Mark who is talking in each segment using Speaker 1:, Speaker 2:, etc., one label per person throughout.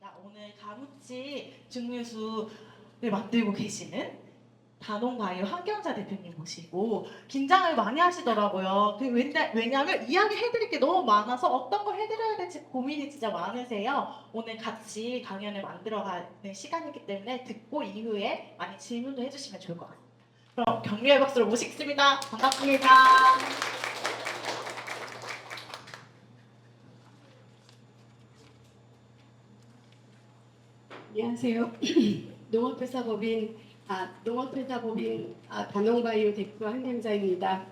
Speaker 1: 반갑습니다. 오늘 가무치 증류수를 만들고 계시는 단원바이오 한경자 대표님 모시고 긴장을 많이 하시더라고요. 왜냐하면 이야기 해드릴 게 너무 많아서 어떤 걸 해드려야 될지 고민이 진짜 많으세요. 오늘 같이 강연을 만들어가는 시간이기 때문에 듣고 이후에 많이 질문도 해주시면 좋을 것 같습니다. 그럼 격려의 박수로 모시겠습니다. 반갑습니다.
Speaker 2: 안녕하세요. 농업회사법인 단홍바이오 대표 한경자입니다.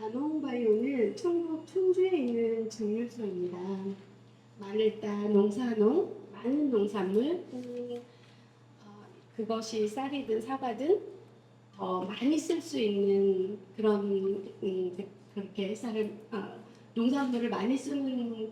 Speaker 2: 단홍바이오는 충북 충주에 있는 증류소입니다. 마늘따 농사농, 많은 농산물, 그것이 쌀이든 사과든 더 많이 쓸 수 있는 그런 그렇게 농산물을 많이 쓰는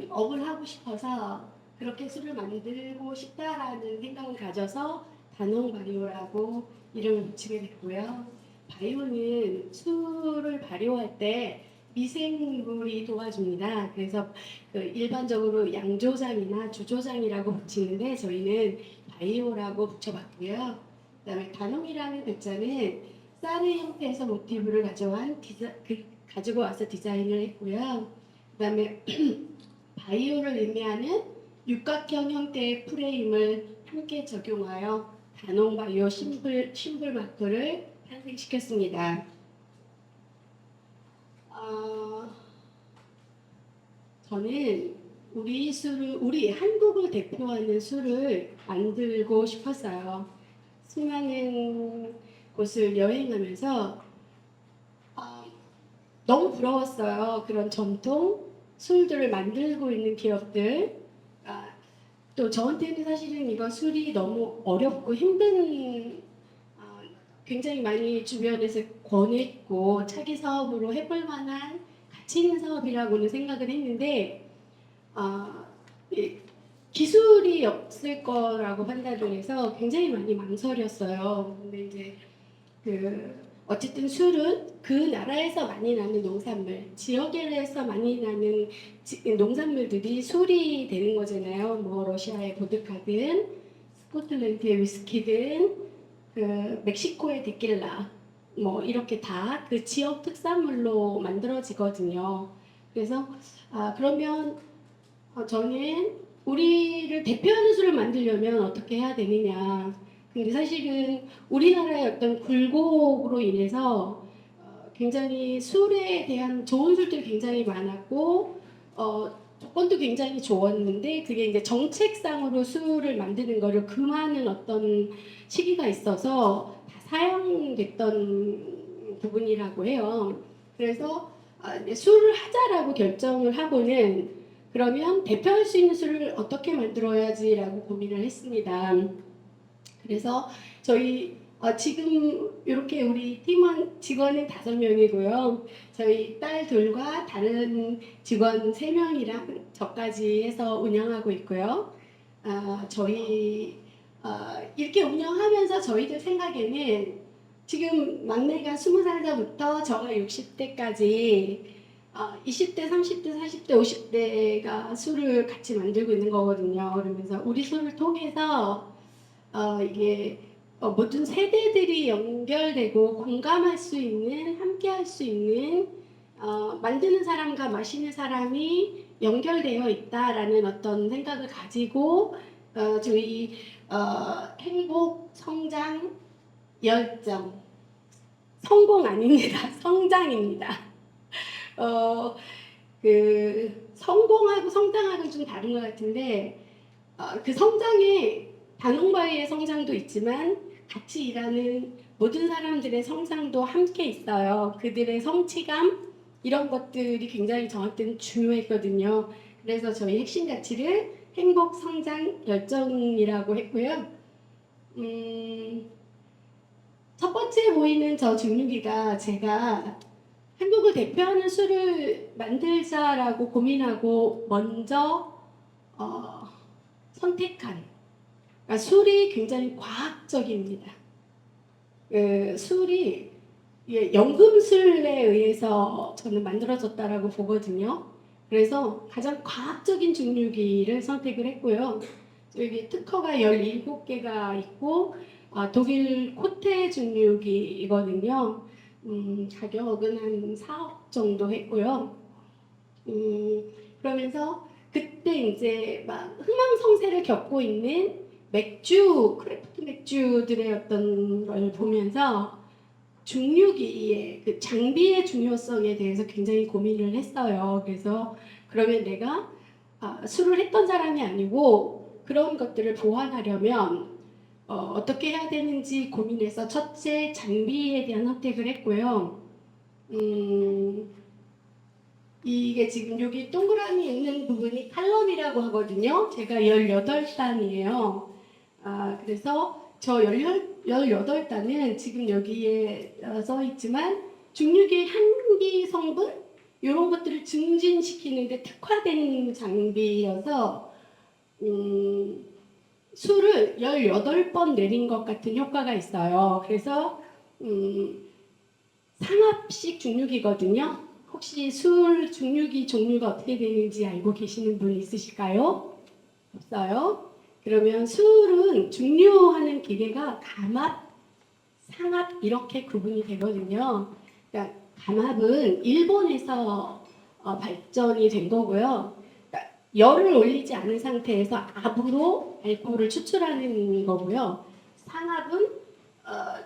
Speaker 2: 업을 하고 싶어서 그렇게 술을 만들고 싶다라는 생각을 가져서 단홍바이오라고 이름을 붙이게 됐고요. 바이오는 술을 발효할 때 미생물이 도와줍니다. 그래서 일반적으로 양조장이나 주조장이라고 붙이는데 저희는 바이오라고 붙여봤고요. 그다음에 단홍이라는 글자는 쌀의 형태에서 모티브를 가지고 와서 디자인을 했고요. 그다음에 바이오를 의미하는 육각형 형태의 프레임을 함께 적용하여 단홍바이오 심볼 마크를 탄생시켰습니다. 저는 우리 한국을 대표하는 술을 만들고 싶었어요. 수많은 곳을 여행하면서 너무 부러웠어요. 그런 전통 술들을 만들고 있는 기업들. 또 저한테는 사실은 이거 술이 너무 어렵고 힘든 굉장히 많이 주변에서 권했고 차기 사업으로 해볼 만한 가치 있는 사업이라고는 생각을 했는데 기술이 없을 거라고 판단을 해서 굉장히 많이 망설였어요. 근데 이제 어쨌든 술은 그 나라에서 많이 나는 농산물, 지역에서 많이 나는 농산물들이 술이 되는 거잖아요. 뭐 러시아의 보드카든, 스코틀랜드의 위스키든, 멕시코의 데킬라, 뭐 이렇게 다 그 지역 특산물로 만들어지거든요. 그래서 그러면 저는 우리를 대표하는 술을 만들려면 어떻게 해야 되느냐. 근데 사실은 우리나라의 어떤 굴곡으로 인해서 굉장히 술에 대한 좋은 술들이 굉장히 많았고 조건도 굉장히 좋았는데 그게 이제 정책상으로 술을 만드는 거를 금하는 어떤 시기가 있어서 다 사용됐던 부분이라고 해요. 그래서 술을 하자라고 결정을 하고는 그러면 대표할 수 있는 술을 어떻게 만들어야지라고 고민을 했습니다. 그래서 저희 지금 이렇게 우리 팀원 직원은 5명이고요. 저희 딸 둘과 다른 직원 3명이랑 저까지 해서 운영하고 있고요. 저희 이렇게 운영하면서 저희들 생각에는 지금 막내가 20살부터 저가 60대까지 20대, 30대, 40대, 50대가 술을 같이 만들고 있는 거거든요. 그러면서 우리 술을 통해서 이게 모든 세대들이 연결되고 공감할 수 있는, 함께할 수 있는 만드는 사람과 마시는 사람이 연결되어 있다라는 어떤 생각을 가지고 저희 행복, 성장, 열정, 성공 아닙니다. 성장입니다. 성공하고 성장하고 좀 다른 것 같은데 그 성장에 단홍바이의 성장도 있지만 같이 일하는 모든 사람들의 성장도 함께 있어요. 그들의 성취감 이런 것들이 굉장히 저한테는 중요했거든요. 그래서 저희 핵심 가치를 행복, 성장, 열정이라고 했고요. 첫 번째 보이는 저 증류기가 제가 한국을 대표하는 술을 만들자라고 고민하고 먼저 선택한 술이 굉장히 과학적입니다. 술이 예, 연금술에 의해서 저는 만들어졌다라고 보거든요. 그래서 가장 과학적인 중류기를 선택을 했고요. 여기 특허가 17개가 있고 독일 코테 중류기이거든요. 가격은 한 4억 정도 했고요. 그러면서 그때 이제 막 흥망성쇠를 겪고 있는 맥주, 크래프트 맥주들의 어떤 걸 보면서 중류기의 그 장비의 중요성에 대해서 굉장히 고민을 했어요. 그래서 그러면 내가 술을 했던 사람이 아니고 그런 것들을 보완하려면 어떻게 해야 되는지 고민해서 첫째 장비에 대한 선택을 했고요. 이게 지금 여기 동그라미 있는 부분이 칼럼이라고 하거든요. 제가 18단이에요. 그래서 저 18단은 지금 여기에 써 있지만 중류기 향기 성분 이런 것들을 증진시키는데 특화된 장비여서 술을 18번 내린 것 같은 효과가 있어요. 그래서 상압식 중류기거든요. 혹시 술 중류기 종류가 어떻게 되는지 알고 계시는 분 있으실까요? 없어요? 그러면 술은 중류하는 기계가 감압, 상압 이렇게 구분이 되거든요. 그러니까 감압은 일본에서 발전이 된 거고요. 그러니까 열을 올리지 않은 상태에서 압으로 알코올을 추출하는 거고요. 상압은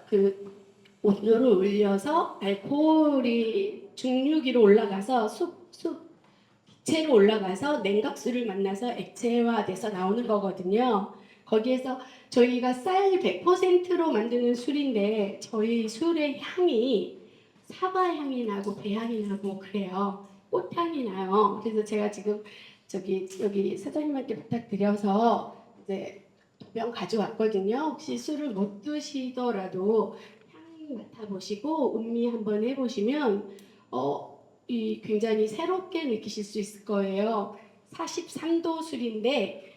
Speaker 2: 그 온도를 올려서 알코올이 중류기로 올라가서 기체로 올라가서 냉각수를 만나서 액체화돼서 나오는 거거든요. 거기에서 저희가 쌀 100%로 만드는 술인데 저희 술의 향이 사과 향이 나고 배향이 나고 그래요. 꽃향이 나요. 그래서 제가 지금 여기 사장님한테 부탁드려서 이제 병 가져왔거든요. 혹시 술을 못 드시더라도 향 맡아보시고 음미 한번 해보시면 이 굉장히 새롭게 느끼실 수 있을 거예요. 43도 술인데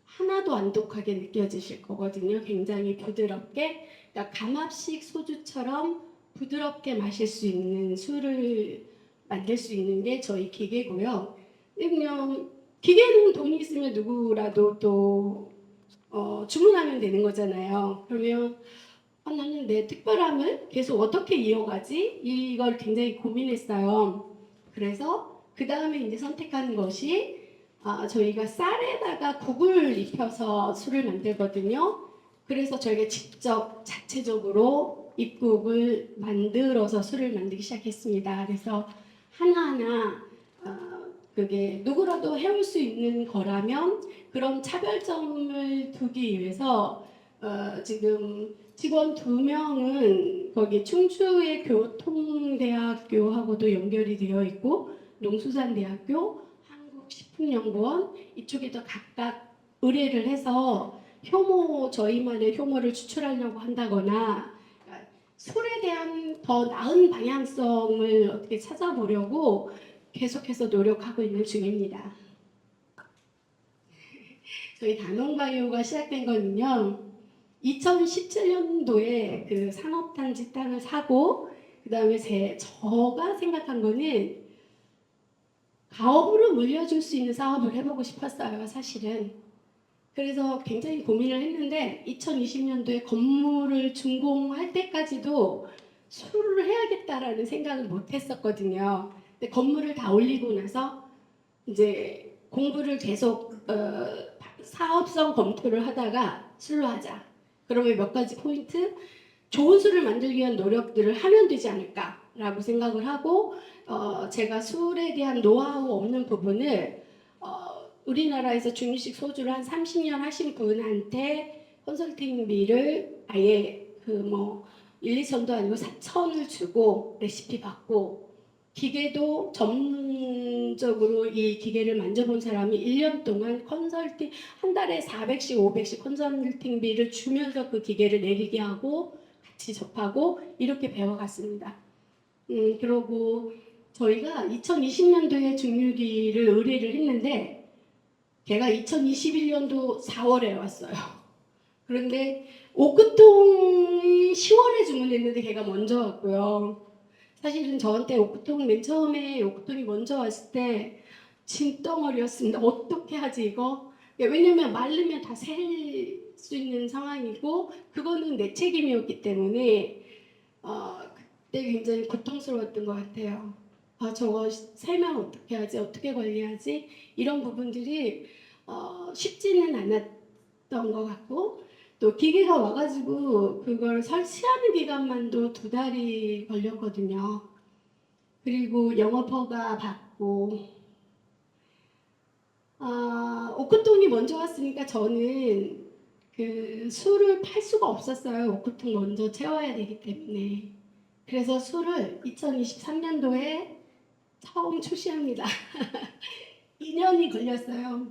Speaker 2: 하나도 안 독하게 느껴지실 거거든요. 굉장히 부드럽게 그러니까 감압식 소주처럼 부드럽게 마실 수 있는 술을 만들 수 있는 게 저희 기계고요. 그냥 기계는 돈이 있으면 누구라도 또 주문하면 되는 거잖아요. 그러면 나는 내 특별함을 계속 어떻게 이어가지? 이걸 굉장히 고민했어요. 그래서 그 다음에 이제 선택한 것이 저희가 쌀에다가 국을 입혀서 술을 만들거든요. 그래서 저희가 직접 자체적으로 입국을 만들어서 술을 만들기 시작했습니다. 그래서 하나하나 그게 누구라도 해올 수 있는 거라면 그런 차별점을 두기 위해서 지금 직원 2명은 거기 충주의 교통대학교하고도 연결이 되어 있고 농수산대학교, 한국식품연구원 이쪽에도 각각 의뢰를 해서 저희만의 효모를 추출하려고 한다거나 그러니까 술에 대한 더 나은 방향성을 어떻게 찾아보려고 계속해서 노력하고 있는 중입니다. 저희 단원바이오가 시작된 거는요. 2017년도에 그 산업단지 땅을 사고 그 다음에 제가 생각한 거는 가업으로 물려줄 수 있는 사업을 해보고 싶었어요. 사실은. 그래서 굉장히 고민을 했는데 2020년도에 건물을 준공할 때까지도 술을 해야겠다라는 생각을 못 했었거든요. 근데 건물을 다 올리고 나서 이제 공부를 계속 사업성 검토를 하다가 술로 하자. 그러면 몇 가지 포인트 좋은 술을 만들기 위한 노력들을 하면 되지 않을까라고 생각을 하고 제가 술에 대한 노하우 없는 부분을 우리나라에서 중류식 소주를 한 30년 하신 분한테 컨설팅비를 아예 1, 2천도 아니고 4천을 주고 레시피 받고 기계도 전문적으로 이 기계를 만져본 사람이 1년 동안 컨설팅 한 달에 400씩 500씩 컨설팅비를 주면서 그 기계를 내리게 하고 같이 접하고 이렇게 배워갔습니다. 그러고 저희가 2020년도에 중류기를 의뢰를 했는데 걔가 2021년도 4월에 왔어요. 그런데 옥급통이 10월에 주문을 냈는데 걔가 먼저 왔고요. 사실은 저한테 옥구통 맨 처음에 옥구통이 먼저 왔을 때 진덩어리였습니다. 어떻게 하지 이거? 왜냐면 마르면 다 셀 수 있는 상황이고 그거는 내 책임이었기 때문에 그때 굉장히 고통스러웠던 것 같아요. 저거 세면 어떻게 하지? 어떻게 관리하지? 이런 부분들이 쉽지는 않았던 것 같고 또 기계가 와가지고 그걸 설치하는 기간만도 2달이 걸렸거든요. 그리고 영업허가 받고 오크통이 먼저 왔으니까 저는 그 술을 팔 수가 없었어요. 오크통 먼저 채워야 되기 때문에. 그래서 술을 2023년도에 처음 출시합니다. 2년이 걸렸어요.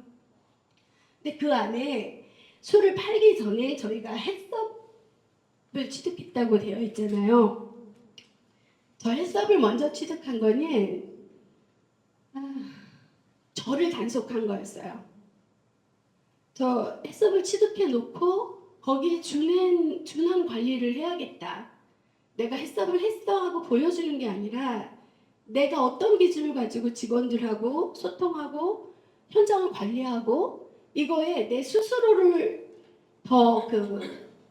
Speaker 2: 근데 그 안에 술을 팔기 전에 저희가 해썹을 취득했다고 되어 있잖아요. 저 해썹을 먼저 취득한 거는 저를 단속한 거였어요. 저 해썹을 취득해 놓고 거기에 준한 관리를 해야겠다. 내가 해썹을 했어 하고 보여주는 게 아니라 내가 어떤 기준을 가지고 직원들하고 소통하고 현장을 관리하고 이거에 내 스스로를 더 그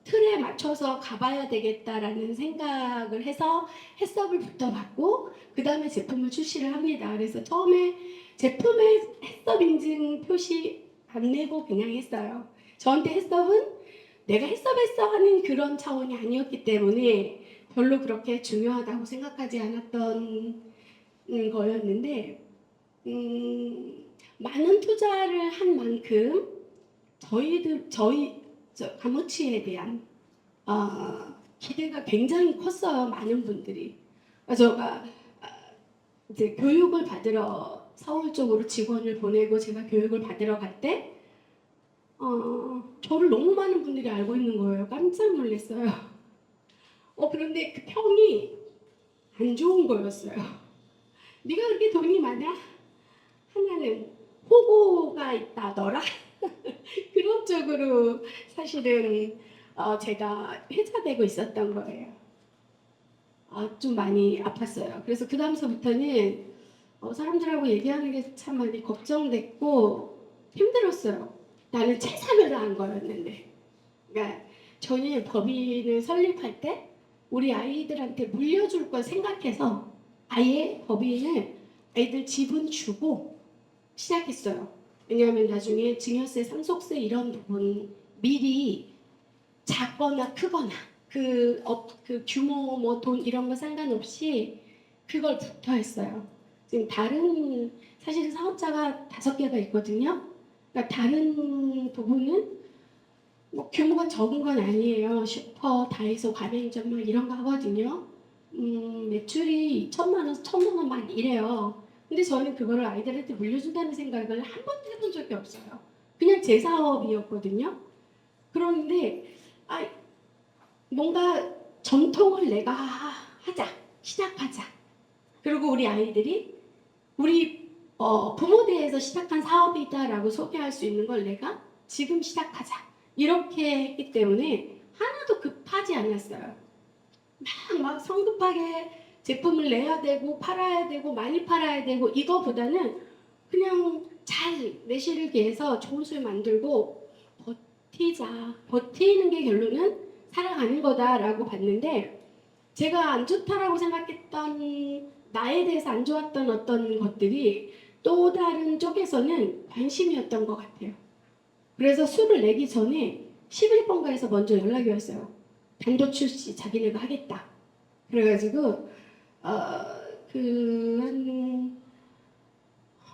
Speaker 2: 틀에 맞춰서 가봐야 되겠다라는 생각을 해서 해썹을부터 받고 그 다음에 제품을 출시를 합니다. 그래서 처음에 제품에 해썹 인증 표시 안 내고 그냥 했어요. 저한테 해썹은 내가 해썹했어 하는 그런 차원이 아니었기 때문에 별로 그렇게 중요하다고 생각하지 않았던 거였는데 많은 투자를 한 만큼 저희 가무치에 대한 기대가 굉장히 컸어요. 많은 분들이. 제가 이제 교육을 받으러 서울 쪽으로 직원을 보내고 제가 교육을 받으러 갈 때 저를 너무 많은 분들이 알고 있는 거예요. 깜짝 놀랐어요. 그런데 그 평이 안 좋은 거였어요. 네가 그렇게 돈이 많아? 하나는 호구가 있다더라. 그런 쪽으로 사실은 제가 회자되고 있었던 거예요. 좀 많이 아팠어요. 그래서 그 다음서부터는 사람들하고 얘기하는 게 참 많이 걱정됐고 힘들었어요. 나는 최선을 다한 거였는데. 그러니까 저는 법인을 설립할 때 우리 아이들한테 물려줄 걸 생각해서 아예 법인을 애들 지분 주고 시작했어요. 왜냐하면 나중에 증여세, 상속세 이런 부분 미리 작거나 크거나 그 규모 뭐 돈 이런 거 상관없이 그걸 부터 했어요. 지금 다른 사실 사업자가 5개가 있거든요. 그러니까 다른 부분은 뭐 규모가 적은 건 아니에요. 슈퍼, 다이소, 가맹점 막 이런 거 하거든요. 매출이 2천만 원, 1,000만 원 막 이래요. 근데 저는 그거를 아이들한테 물려준다는 생각을 한 번도 해본 적이 없어요. 그냥 제 사업이었거든요. 그런데 뭔가 전통을 내가 하자, 시작하자. 그리고 우리 아이들이 우리 부모대에서 시작한 사업이다라고 소개할 수 있는 걸 내가 지금 시작하자. 이렇게 했기 때문에 하나도 급하지 않았어요. 막 성급하게 제품을 내야 되고 팔아야 되고 많이 팔아야 되고 이거보다는 그냥 잘 내실을 기해서 좋은 술 만들고 버티자. 버티는 게 결론은 살아가는 거다라고 봤는데 제가 안 좋다라고 생각했던 나에 대해서 안 좋았던 어떤 것들이 또 다른 쪽에서는 관심이었던 것 같아요. 그래서 술을 내기 전에 11번가에서 먼저 연락이 왔어요. 단독 출시 자기네가 하겠다. 그래가지고 한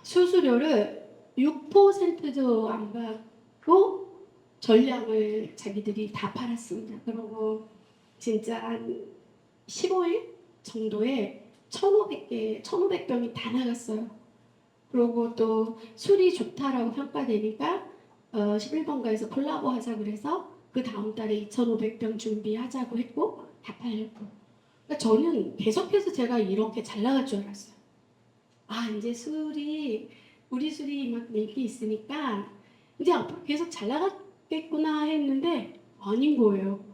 Speaker 2: 수수료를 6%도 안 받고 전량을 자기들이 다 팔았습니다. 그리고 진짜 한 15일 정도에 1,500병이 다 나갔어요. 그리고 또 술이 좋다라고 평가되니까 11번가에서 콜라보 하자 그래서 그 다음 달에 2,500병 준비하자고 했고 다 팔렸고. 그러니까 저는 계속해서 제가 이렇게 잘 나갈 줄 알았어요. 이제 우리 술이 이만큼 인기 있으니까 이제 앞으로 계속 잘 나가겠구나 했는데 아닌 거예요.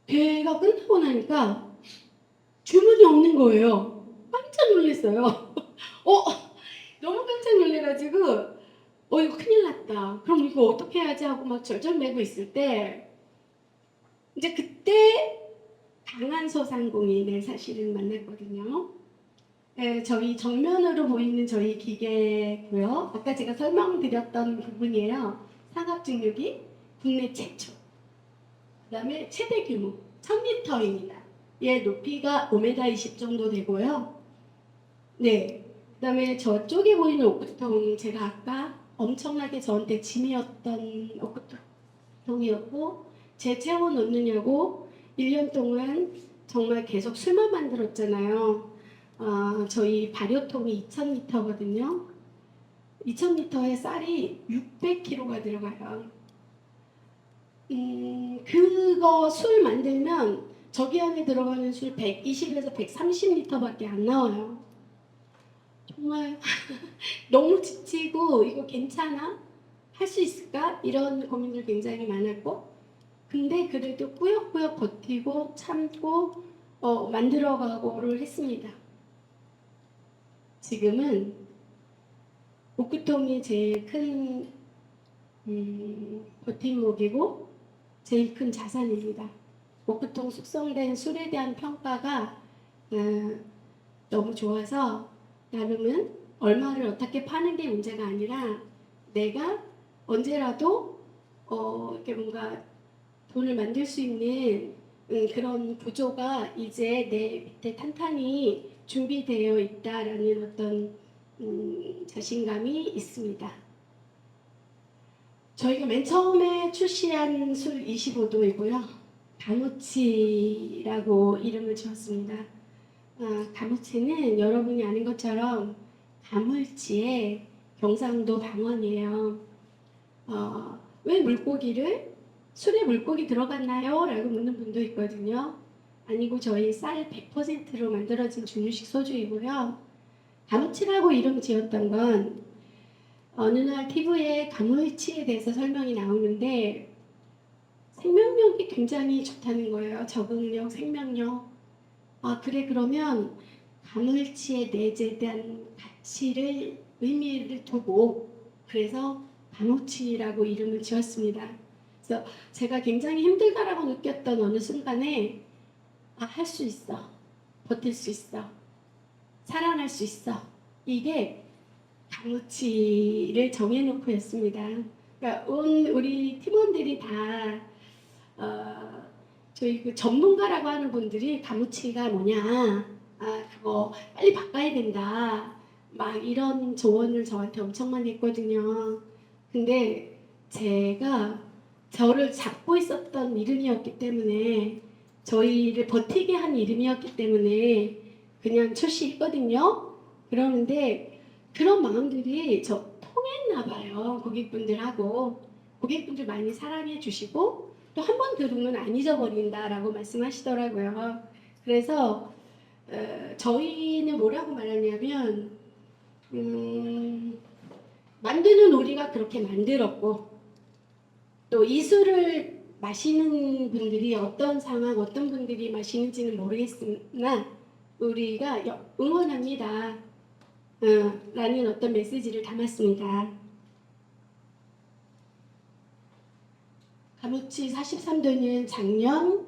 Speaker 2: 대회가 끝나고 나니까 주문이 없는 거예요. 깜짝 놀랐어요. 너무 깜짝 놀래가지고 이거 큰일 났다. 그럼 이거 어떻게 해야지 하고 막 절절매고 있을 때 이제 그때 강한소상공인을 사실은 만났거든요. 저희 정면으로 보이는 저희 기계고요. 아까 제가 설명드렸던 부분이에요. 상압증류기 국내 최초. 그다음에 최대 규모 1000m입니다. 얘 높이가 5m 20 정도 되고요. 네. 그다음에 저쪽에 보이는 오크통 제가 아까 엄청나게 저한테 짐이었던 오크통이었고 제 채워 넣느냐고 1년 동안 정말 계속 술만 만들었잖아요. 저희 발효통이 2000리터거든요. 2000리터에 쌀이 600kg가 들어가요. 그거 술 만들면 저기 안에 들어가는 술 120에서 130리터밖에 안 나와요. 정말 너무 지치고 이거 괜찮아? 할 수 있을까? 이런 고민들 굉장히 많았고 근데 그래도 꾸역꾸역 버티고 참고 만들어가고를 했습니다. 지금은 오크통이 제일 큰 버팀목이고 제일 큰 자산입니다. 오크통 숙성된 술에 대한 평가가 너무 좋아서 나름은 얼마를 어떻게 파는 게 문제가 아니라 내가 언제라도 이렇게 뭔가 돈을 만들 수 있는 그런 구조가 이제 내 밑에 탄탄히 준비되어 있다라는 어떤 자신감이 있습니다. 저희가 맨 처음에 출시한 술 25도이고요. 가무치라고 이름을 지었습니다. 가무치는 여러분이 아는 것처럼 가물치의 경상도 방언이에요. 왜 물고기를 술에 물고기 들어갔나요? 라고 묻는 분도 있거든요. 아니고 저희 쌀 100%로 만들어진 중류식 소주이고요. 가무치라고 이름 지었던 건 어느 날 TV에 가물치에 대해서 설명이 나오는데 생명력이 굉장히 좋다는 거예요. 적응력, 생명력. 그래 그러면 가물치에 내재된 가치를 의미를 두고 그래서 가무치라고 이름을 지었습니다. 그래서 제가 굉장히 힘들다라고 느꼈던 어느 순간에 할 수 있어. 버틸 수 있어. 살아날 수 있어. 이게 가무치를 정해놓고 했습니다. 그러니까 우리 팀원들이 다 저희 그 전문가라고 하는 분들이 가무치가 뭐냐, 그거 빨리 바꿔야 된다, 막 이런 조언을 저한테 엄청 많이 했거든요. 근데 제가 저를 잡고 있었던 이름이었기 때문에 저희를 버티게 한 이름이었기 때문에 그냥 출시했거든요. 그러는데 그런 마음들이 저 통했나 봐요. 고객분들 많이 사랑해 주시고 또 한 번 들으면 안 잊어버린다라고 말씀하시더라고요. 그래서 저희는 뭐라고 말하냐면 만드는 우리가 그렇게 만들었고 또 이 술을 마시는 분들이 어떤 상황, 어떤 분들이 마시는지는 모르겠으나 우리가 응원합니다. 라는 어떤 메시지를 담았습니다. 가무치 43도는 작년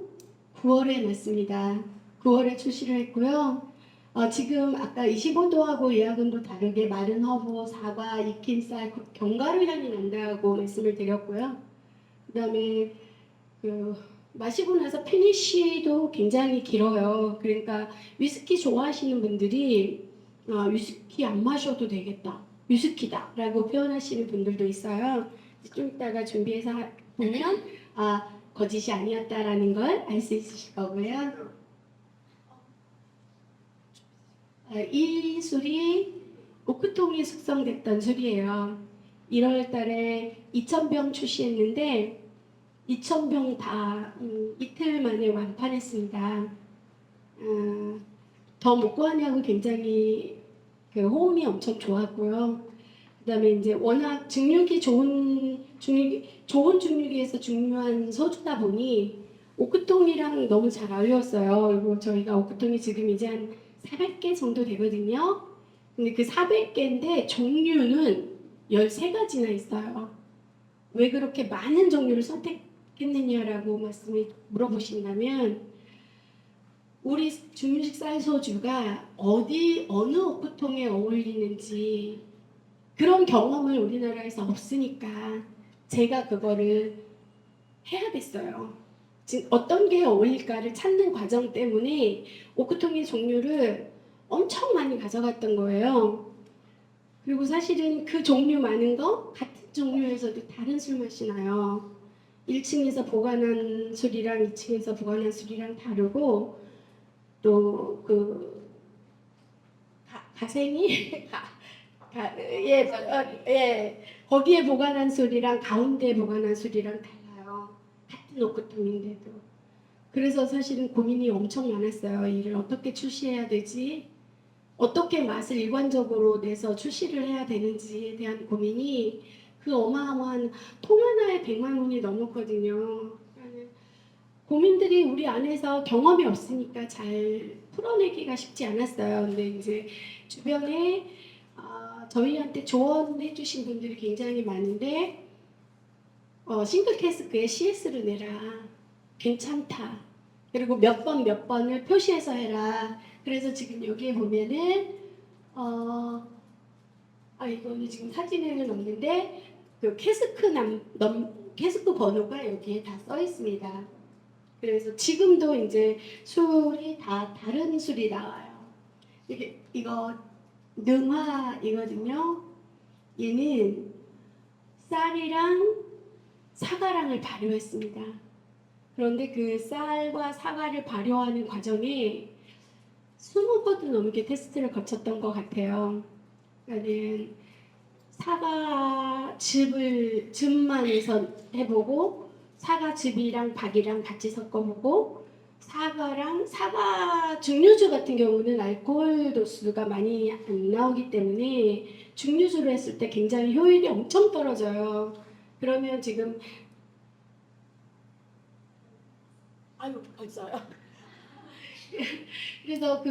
Speaker 2: 9월에 났습니다. 9월에 출시를 했고요. 지금 아까 25도하고 예약온도 다르게 마른 허브, 사과, 익힌 쌀, 견과류 향이 난다고 말씀을 드렸고요. 그 다음에 마시고 나서 피니쉬도 굉장히 길어요. 그러니까 위스키 좋아하시는 분들이 위스키 안 마셔도 되겠다, 위스키다 라고 표현하시는 분들도 있어요. 좀 이따가 준비해서 보면 거짓이 아니었다라는 걸 알 수 있으실 거고요. 이 술이 오크통이 숙성됐던 술이에요. 1월 달에 2,000병 출시했는데 2,000병 다 이틀 만에 완판했습니다. 더 먹고 하냐고 굉장히 호응이 엄청 좋았고요. 그다음에 이제 워낙 좋은 증류기에서 중요한 소주다 보니 오크통이랑 너무 잘 어울렸어요. 그리고 저희가 오크통이 지금 이제 한 400개 정도 되거든요. 근데 그 400개인데 종류는 13가지나 있어요. 왜 그렇게 많은 종류를 선택했느냐라고 말씀을 물어보신다면 우리 중류식 쌀소주가 어느 오크통에 어울리는지 그런 경험을 우리나라에서 없으니까 제가 그거를 해야 됐어요. 지금 어떤 게 어울릴까를 찾는 과정 때문에 오크통의 종류를 엄청 많이 가져갔던 거예요. 그리고 사실은 그 종류 많은 거 같은 종류에서도 다른 술 맛이 나요. 1층에서 보관한 술이랑 2층에서 보관한 술이랑 다르고 또 그 가생이 예, 거기에 보관한 술이랑 가운데 보관한 술이랑 달라요. 같은 오크통인데도. 그래서 사실은 고민이 엄청 많았어요. 이를 어떻게 출시해야 되지? 어떻게 맛을 일관적으로 내서 출시를 해야 되는지에 대한 고민이 그 어마어마한 통 하나에 100만 원이 넘었거든요. 그러니까 고민들이 우리 안에서 경험이 없으니까 잘 풀어내기가 쉽지 않았어요. 근데 이제 주변에 저희한테 조언해 주신 분들이 굉장히 많은데 싱글 캐스크에 CS를 내라. 괜찮다. 그리고 몇 번을 표시해서 해라. 그래서 지금 여기에 보면은 이거는 지금 사진에는 없는데 그 캐스크 번호가 여기에 다 써 있습니다. 그래서 지금도 이제 술이 다 다른 술이 나와요. 이거 능화이거든요. 얘는 쌀이랑 사과랑을 발효했습니다. 그런데 그 쌀과 사과를 발효하는 과정에 20번도 넘게 테스트를 거쳤던 것 같아요. 그러니까 즙만 해보고 사과즙이랑 박이랑 같이 섞어보고 사과 증류주 같은 경우는 알코올 도수가 많이 안 나오기 때문에 증류주로 했을 때 굉장히 효율이 엄청 떨어져요. 그러면 지금 벌써요. 그래서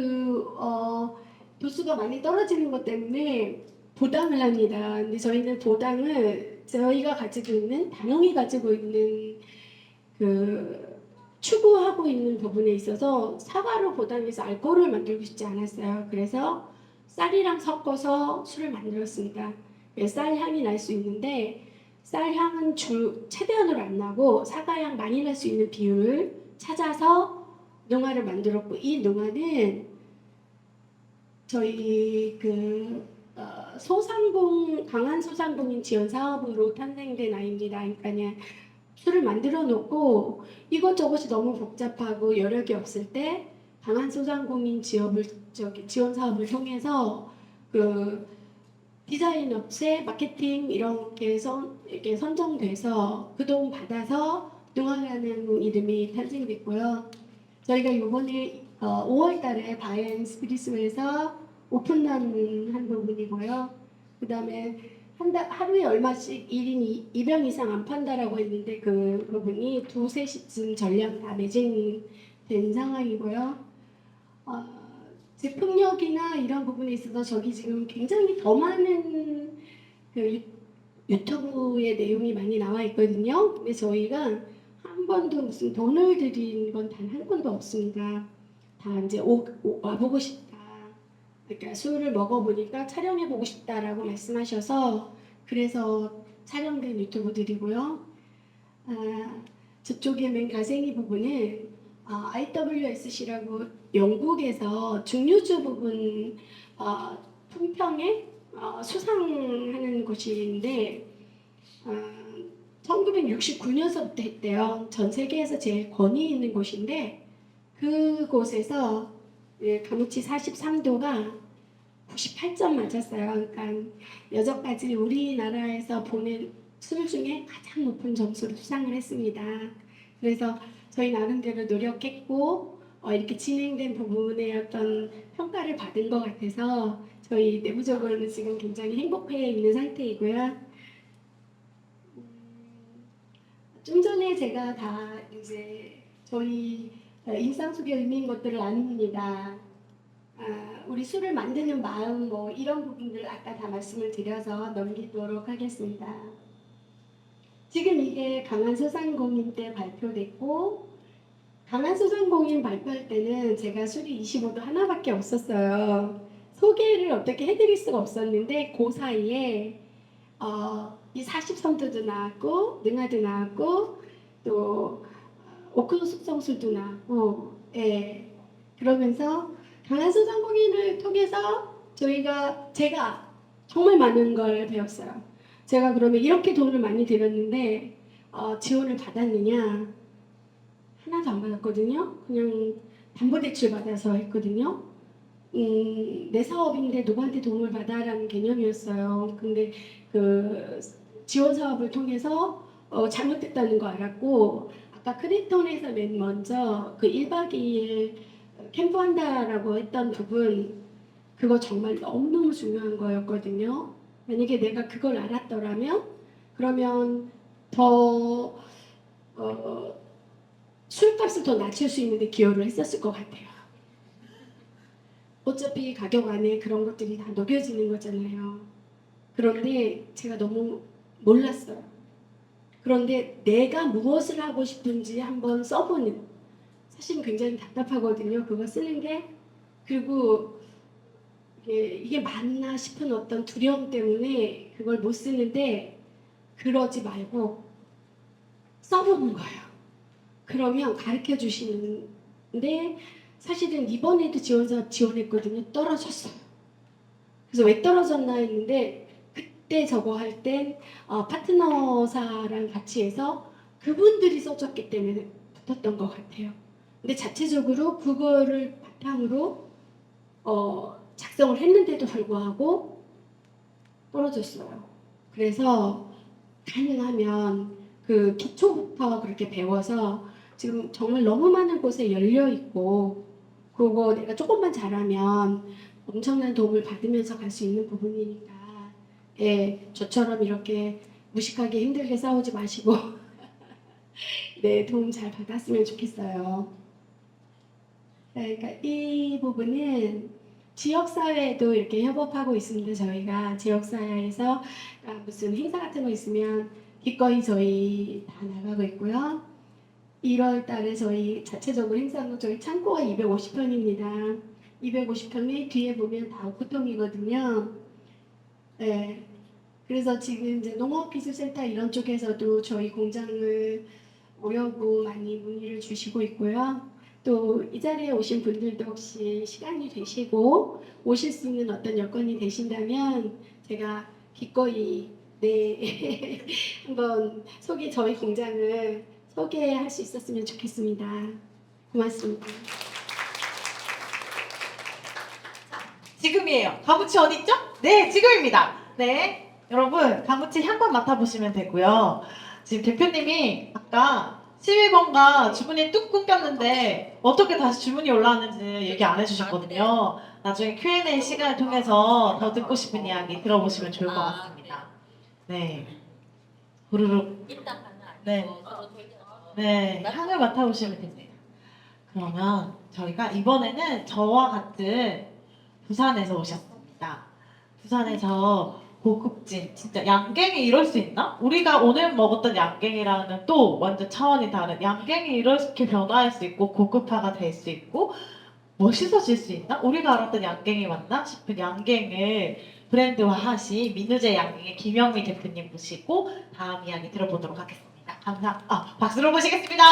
Speaker 2: 도수가 많이 떨어지는 것 때문에 보당을 합니다. 근데 저희는 보당을 저희가 가지고 있는 단홍이 가지고 있는 추구하고 있는 부분에 있어서 사과로 보당해서 알코올을 만들고 싶지 않았어요. 그래서 쌀이랑 섞어서 술을 만들었습니다. 쌀 향이 날 수 있는데 쌀 향은 최대한으로 안 나고 사과향 많이 날 수 있는 비율을 찾아서 농화를 만들었고 이 농화는 저희 강한 소상공인 지원 사업으로 탄생된 아이입니다. 그러니까 술을 만들어 놓고 이것저것이 너무 복잡하고 여력이 없을 때 강한 소상공인 지원 사업을 통해서 디자인 업체, 마케팅 이렇게 선정돼서 그 돈 받아서 농화라는 이름이 탄생됐고요. 저희가 이번에 5월달에 바이앤 스피리스에서 오픈런 한 부분이고요. 그 다음에 하루에 얼마씩 1인 2병 이상 안 판다라고 했는데 그 부분이 2, 3시쯤 전량 다 매진된 상황이고요. 제품력이나 이런 부분에 있어서 저기 지금 굉장히 더 많은 유튜브의 내용이 많이 나와 있거든요. 근데 저희가 한 번도 무슨 돈을 들인 건 단 한 번도 없습니다. 다 이제 와보고 싶다. 그러니까 술을 먹어보니까 촬영해보고 싶다라고 말씀하셔서 그래서 촬영된 유튜브들이고요. 저쪽에 맨 가생이 부분은 IWSC라고 영국에서 중류주 부분 품평에 수상하는 곳인데 1969년서부터 했대요. 전 세계에서 제일 권위 있는 곳인데 그곳에서 가무치 43도가 98점 맞았어요. 그러니까 여전까지 우리나라에서 보낸 술 중에 가장 높은 점수를 수상을 했습니다. 그래서 저희 나름대로 노력했고 이렇게 진행된 부분에 어떤 평가를 받은 것 같아서 저희 내부적으로는 지금 굉장히 행복해 있는 상태이고요. 좀 전에 제가 다 이제 저희 일상 속에 의미 있는 것들을 나눕니다. 우리 술을 만드는 마음 뭐 이런 부분들 아까 다 말씀을 드려서 넘기도록 하겠습니다. 지금 이게 강한소상공인 때 발표됐고 강한소상공인 발표할 때는 제가 술이 25도 하나밖에 없었어요. 소개를 어떻게 해드릴 수가 없었는데 그 사이에 이 40선두도 나왔고 능아도 나왔고 또 오크도 숙성술도 나왔고 예. 그러면서 강한소상공인을 통해서 제가 정말 많은 걸 배웠어요. 제가 그러면 이렇게 돈을 많이 들였는데 지원을 받았느냐? 하나도 안 받았거든요. 그냥 담보대출 받아서 했거든요. 내 사업인데 누구한테 도움을 받아라는 개념이었어요. 근데 그 지원 사업을 통해서 잘못됐다는 거 알았고 아까 크리톤에서 맨 먼저 그 1박 2일 캠프한다라고 했던 부분 그거 정말 너무너무 중요한 거였거든요. 만약에 내가 그걸 알았더라면 그러면 더 술값을 더 낮출 수 있는데 기여를 했었을 것 같아요. 어차피 가격 안에 그런 것들이 다 녹여지는 거잖아요. 그런데 제가 너무 몰랐어요. 그런데 내가 무엇을 하고 싶은지 한번 써보는 사실 굉장히 답답하거든요. 그거 쓰는 게 그리고 이게 맞나 싶은 어떤 두려움 때문에 그걸 못 쓰는데 그러지 말고 써보는 거예요. 그러면 가르쳐 주시는데 사실은 이번에도 지원사업 지원했거든요. 떨어졌어요. 그래서 왜 떨어졌나 했는데 그때 저거 할 땐 파트너사랑 같이 해서 그분들이 써줬기 때문에 붙었던 것 같아요. 근데 자체적으로 그거를 바탕으로 작성을 했는데도 불구하고 떨어졌어요. 그래서 가능하면 그 기초부터 그렇게 배워서 지금 정말 너무 많은 곳에 열려 있고 그거 내가 조금만 잘하면 엄청난 도움을 받으면서 갈 수 있는 부분이니까 예, 저처럼 이렇게 무식하게 힘들게 싸우지 마시고 네, 도움 잘 받았으면 좋겠어요. 그러니까 이 부분은 지역사회에도 이렇게 협업하고 있습니다. 저희가 지역사회에서 무슨 행사 같은 거 있으면 기꺼이 저희 다 나가고 있고요. 1월 달에 저희 자체적으로 행사한 거 저희 창고가 250평입니다. 250평이 뒤에 보면 다 오크통이거든요. 네. 그래서 지금 이제 농업기술센터 이런 쪽에서도 저희 공장을 오려고 많이 문의를 주시고 있고요. 또 이 자리에 오신 분들도 혹시 시간이 되시고 오실 수 있는 어떤 여건이 되신다면 제가 기꺼이 네 한번 저희 공장을 소개할 수 있었으면 좋겠습니다. 고맙습니다.
Speaker 1: 지금이에요. 가무치 어디 있죠? 네, 지금입니다. 네, 여러분 가무치 향만 맡아보시면 되고요. 지금 대표님이 아까 12번가 주문이 뚝 끊겼는데 어떻게 다시 주문이 올라왔는지 얘기 안 해주셨거든요. 나중에 Q&A 시간을 통해서 더 듣고 싶은 이야기 들어보시면 좋을 것 같습니다. 네, 부르륵. 네, 네, 향을 맡아보시면 됩니다. 그러면 저희가 이번에는 저와 같은 부산에서 오셨습니다. 부산에서 고급진 진짜 양갱이 이럴 수 있나? 우리가 오늘 먹었던 양갱이랑은 또 완전 차원이 다른 양갱이 이렇게 변화할 수 있고 고급화가 될 수 있고 멋있어질 수 있나? 우리가 알았던 양갱이 맞나 싶은 양갱을 브랜드화하신 민우제 양갱의 김영미 대표님 모시고 다음 이야기 들어보도록 하겠습니다. 박수로 모시겠습니다.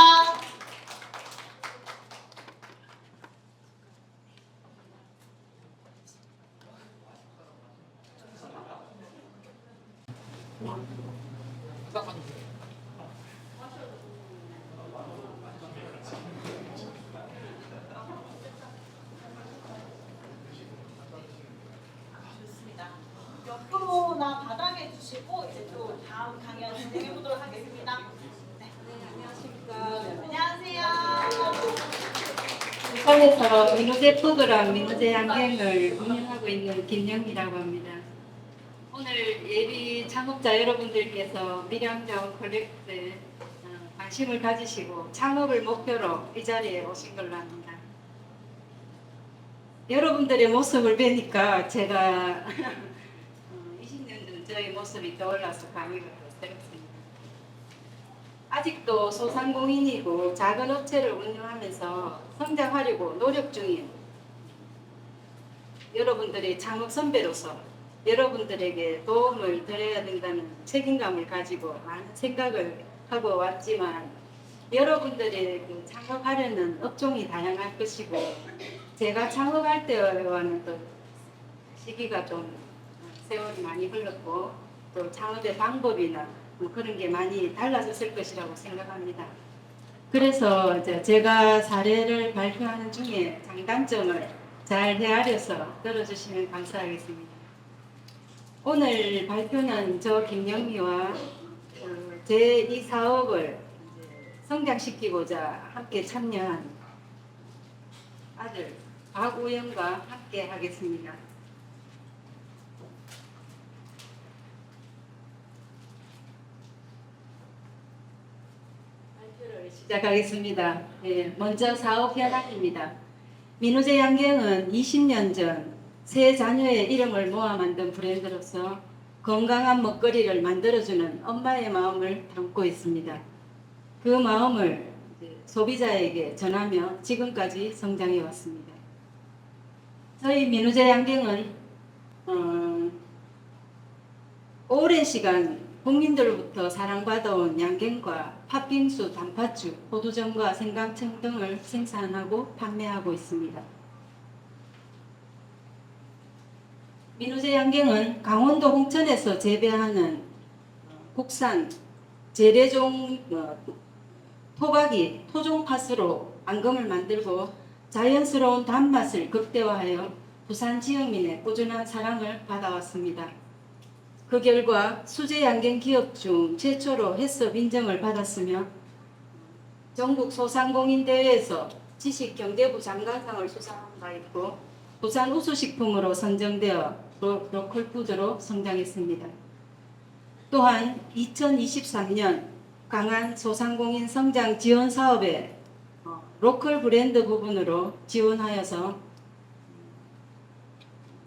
Speaker 1: 좋습니다. 옆으로나 바닥에 주시고 이제 또 다음 강연 진행해 보도록 하겠습니다. 네, 안녕하십니까. 안녕하세요.
Speaker 3: 부산에서 민우제 푸드랑 민우제 양갱을 운영하고 있는 김영미라고 합니다. 오늘 예비 창업자 여러분들께서 밀양정 컬렉트 관심을 가지시고 창업을 목표로 이 자리에 오신 걸로 압니다. 여러분들의 모습을 뵈니까 제가 20년 전 저의 모습이 떠올라서 감회가 더 새롭습니다. 아직도 소상공인이고 작은 업체를 운영하면서 성장하려고 노력 중인 여러분들의 창업 선배로서 여러분들에게 도움을 드려야 된다는 책임감을 가지고 많은 생각을 하고 왔지만 여러분들이 그 창업하려는 업종이 다양할 것이고 제가 창업할 때와는 또 시기가 좀 세월이 많이 흘렀고 또 창업의 방법이나 뭐 그런 게 많이 달라졌을 것이라고 생각합니다. 그래서 제가 사례를 발표하는 중에 장단점을 잘 헤아려서 들어주시면 감사하겠습니다. 오늘 발표는 저 김영미와 제 이 사업을 성장시키고자 함께 참여한 아들 박우영과 함께 하겠습니다. 발표를 시작하겠습니다. 먼저 사업 현황입니다. 민우제 양갱은 20년 전 세 자녀의 이름을 모아 만든 브랜드로서 건강한 먹거리를 만들어주는 엄마의 마음을 담고 있습니다. 그 마음을 소비자에게 전하며 지금까지 성장해 왔습니다. 저희 민우제 양갱은 오랜 시간 국민들로부터 사랑받아온 양갱과 팥빙수, 단팥죽, 호두전과 생강청 등을 생산하고 판매하고 있습니다. 민우제 양갱은 강원도 홍천에서 재배하는 국산 재래종 토종 팥으로 앙금을 만들고 자연스러운 단맛을 극대화하여 부산 지역민의 꾸준한 사랑을 받아왔습니다. 그 결과 수제 양갱 기업 중 최초로 해썹 인정을 받았으며 전국 소상공인 대회에서 지식경제부 장관상을 수상한 바 있고 부산 우수식품으로 선정되어 로컬푸드로 성장했습니다. 또한 2023년 강한 소상공인 성장 지원 사업에 로컬 브랜드 부분으로 지원하여서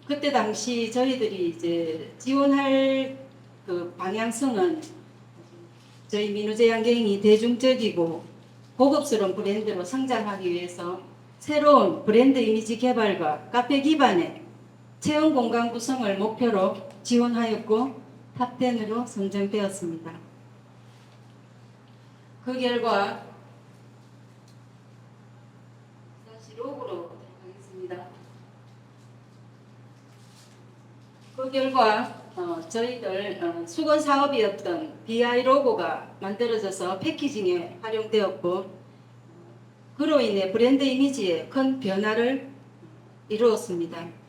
Speaker 3: 그때 당시 저희들이 이제 지원할 그 방향성은 저희 민우제 양갱이 대중적이고 고급스러운 브랜드로 성장하기 위해서 새로운 브랜드 이미지 개발과 카페 기반의 체험 공간 구성을 목표로 지원하였고 탑10으로 선정되었습니다. 그 결과 다시 로고로 하겠습니다. 그 결과 저희들 수건 사업이었던 BI 로고가 만들어져서 패키징에 활용되었고 그로 인해 브랜드 이미지에 큰 변화를 이루었습니다.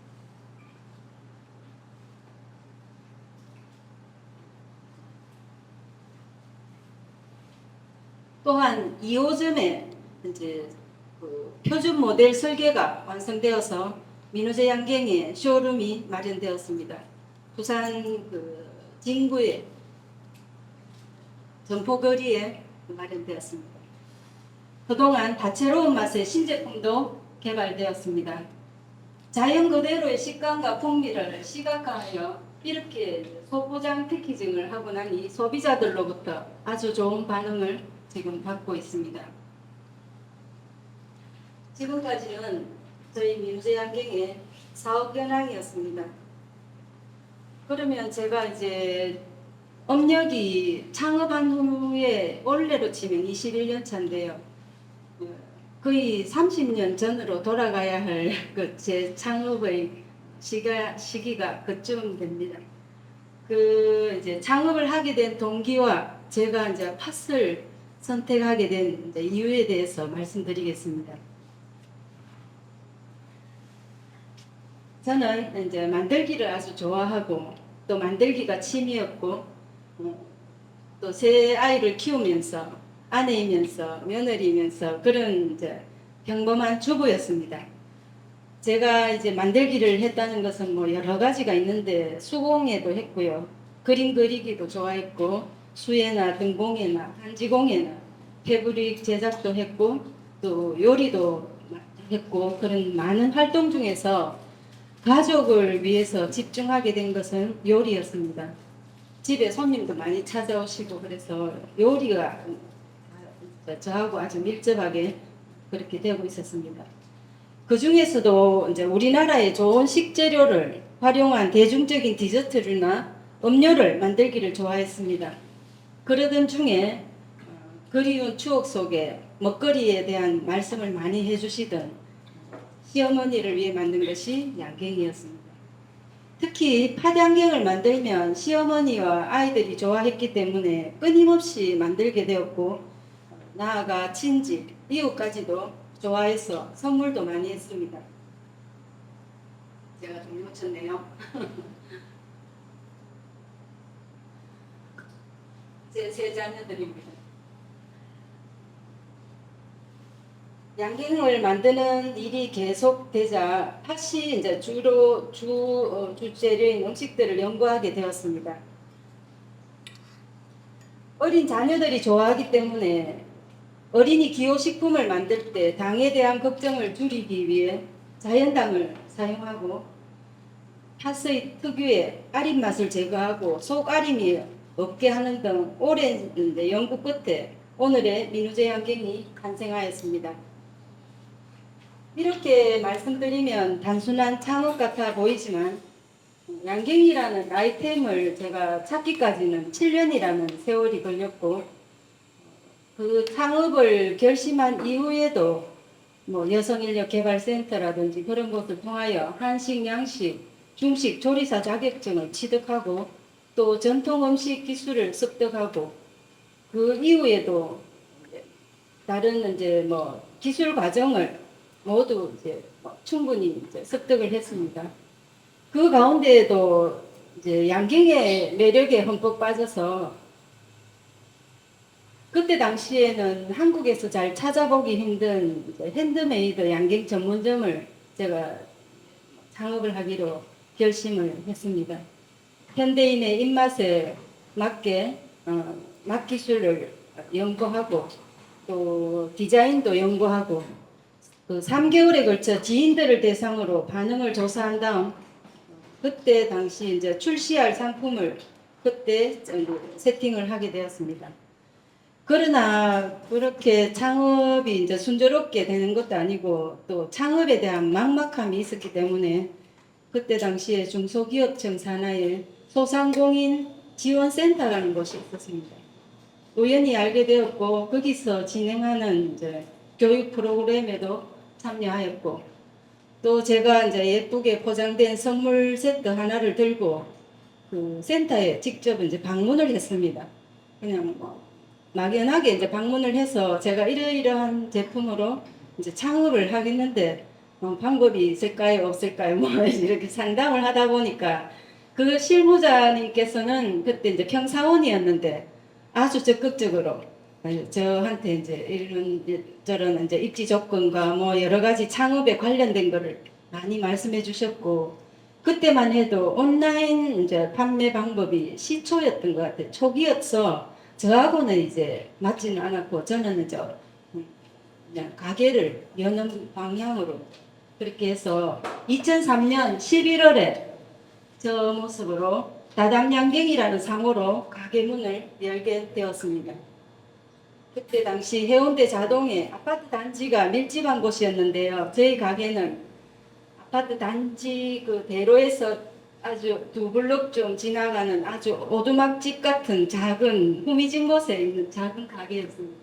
Speaker 3: 또한 2호점에 이제 표준 모델 설계가 완성되어서 민우제 양갱의 쇼룸이 마련되었습니다. 부산 진구의 점포거리에 마련되었습니다. 그동안 다채로운 맛의 신제품도 개발되었습니다. 자연 그대로의 식감과 풍미를 시각화하여 이렇게 소포장 패키징을 하고 나니 소비자들로부터 아주 좋은 반응을 지금 받고 있습니다. 지금까지는 저희 민우제 양갱의 사업 현황이었습니다. 그러면 제가 이제 업력이 창업한 후에 올해로 치면 21년 차인데요. 거의 30년 전으로 돌아가야 할 제 창업의 시기가 그쯤 됩니다. 이제 창업을 하게 된 동기와 제가 이제 팥을 선택하게 된 이유에 대해서 말씀드리겠습니다. 저는 이제 만들기를 아주 좋아하고 또 만들기가 취미였고 또 새 아이를 키우면서 아내이면서 며느리이면서 그런 이제 평범한 주부였습니다. 제가 이제 만들기를 했다는 것은 뭐 여러 가지가 있는데 수공예도 했고요. 그림 그리기도 좋아했고 수예나 등공예나 한지공예나 패브릭 제작도 했고 또 요리도 했고 그런 많은 활동 중에서 가족을 위해서 집중하게 된 것은 요리였습니다. 집에 손님도 많이 찾아오시고 그래서 요리가 저하고 아주 밀접하게 그렇게 되고 있었습니다. 그 중에서도 이제 우리나라의 좋은 식재료를 활용한 대중적인 디저트류나 음료를 만들기를 좋아했습니다. 그러던 중에 그리운 추억 속에 먹거리에 대한 말씀을 많이 해주시던 시어머니를 위해 만든 것이 양갱이었습니다. 특히 팥양갱을 만들면 시어머니와 아이들이 좋아했기 때문에 끊임없이 만들게 되었고 나아가 친지, 이웃까지도 좋아해서 선물도 많이 했습니다. 제가 좀 놓쳤네요. 제 세 자녀들입니다. 양갱을 만드는 일이 계속되자 팥이 이제 주로 주재료인 음식들을 연구하게 되었습니다. 어린 자녀들이 좋아하기 때문에 어린이 기호식품을 만들 때 당에 대한 걱정을 줄이기 위해 자연당을 사용하고 팥의 특유의 아린 맛을 제거하고 속아림이 없게 하는 등 오랜 연구 끝에 오늘의 민우제 양갱이 탄생하였습니다. 이렇게 말씀드리면 단순한 창업 같아 보이지만 양갱이라는 아이템을 제가 찾기까지는 7년이라는 세월이 걸렸고 그 창업을 결심한 이후에도 뭐 여성인력개발센터라든지 그런 것을 통하여 한식, 양식, 중식 조리사 자격증을 취득하고 또 전통 음식 기술을 습득하고 그 이후에도 다른 이제 뭐 기술 과정을 모두 이제 충분히 이제 습득을 했습니다. 그 가운데에도 이제 양갱의 매력에 흠뻑 빠져서 그때 당시에는 한국에서 잘 찾아보기 힘든 핸드메이드 양갱 전문점을 제가 창업을 하기로 결심을 했습니다. 현대인의 입맛에 맞게 맛 기술을 연구하고 또 디자인도 연구하고 그 3개월에 걸쳐 지인들을 대상으로 반응을 조사한 다음 그때 당시 이제 출시할 상품을 그때 세팅을 하게 되었습니다. 그러나 그렇게 창업이 이제 순조롭게 되는 것도 아니고 또 창업에 대한 막막함이 있었기 때문에 그때 당시에 중소기업청 산하에 소상공인 지원센터라는 곳이 있었습니다. 우연히 알게 되었고 거기서 진행하는 이제 교육 프로그램에도 참여하였고 또 제가 이제 예쁘게 포장된 선물 세트 하나를 들고 그 센터에 직접 이제 방문을 했습니다. 그냥 뭐 막연하게 이제 방문을 해서 제가 이러이러한 제품으로 이제 창업을 하겠는데 방법이 있을까요 없을까요 뭐 이렇게 상담을 하다 보니까 그 실무자님께서는 그때 이제 평사원이었는데 아주 적극적으로 저한테 이제 이런 저런 이제 입지 조건과 뭐 여러 가지 창업에 관련된 거를 많이 말씀해 주셨고 그때만 해도 온라인 이제 판매 방법이 시초였던 것 같아요. 초기였어. 저하고는 이제 맞지는 않았고 저는 이제 그냥 가게를 여는 방향으로 그렇게 해서 2003년 11월에 저 모습으로 다담양갱이라는 상호로 가게 문을 열게 되었습니다. 그때 당시 해운대 자동에 아파트 단지가 밀집한 곳이었는데요. 저희 가게는 아파트 단지 그 대로에서 아주 두 블록 좀 지나가는 아주 오두막집 같은 작은 후미진 곳에 있는 작은 가게였습니다.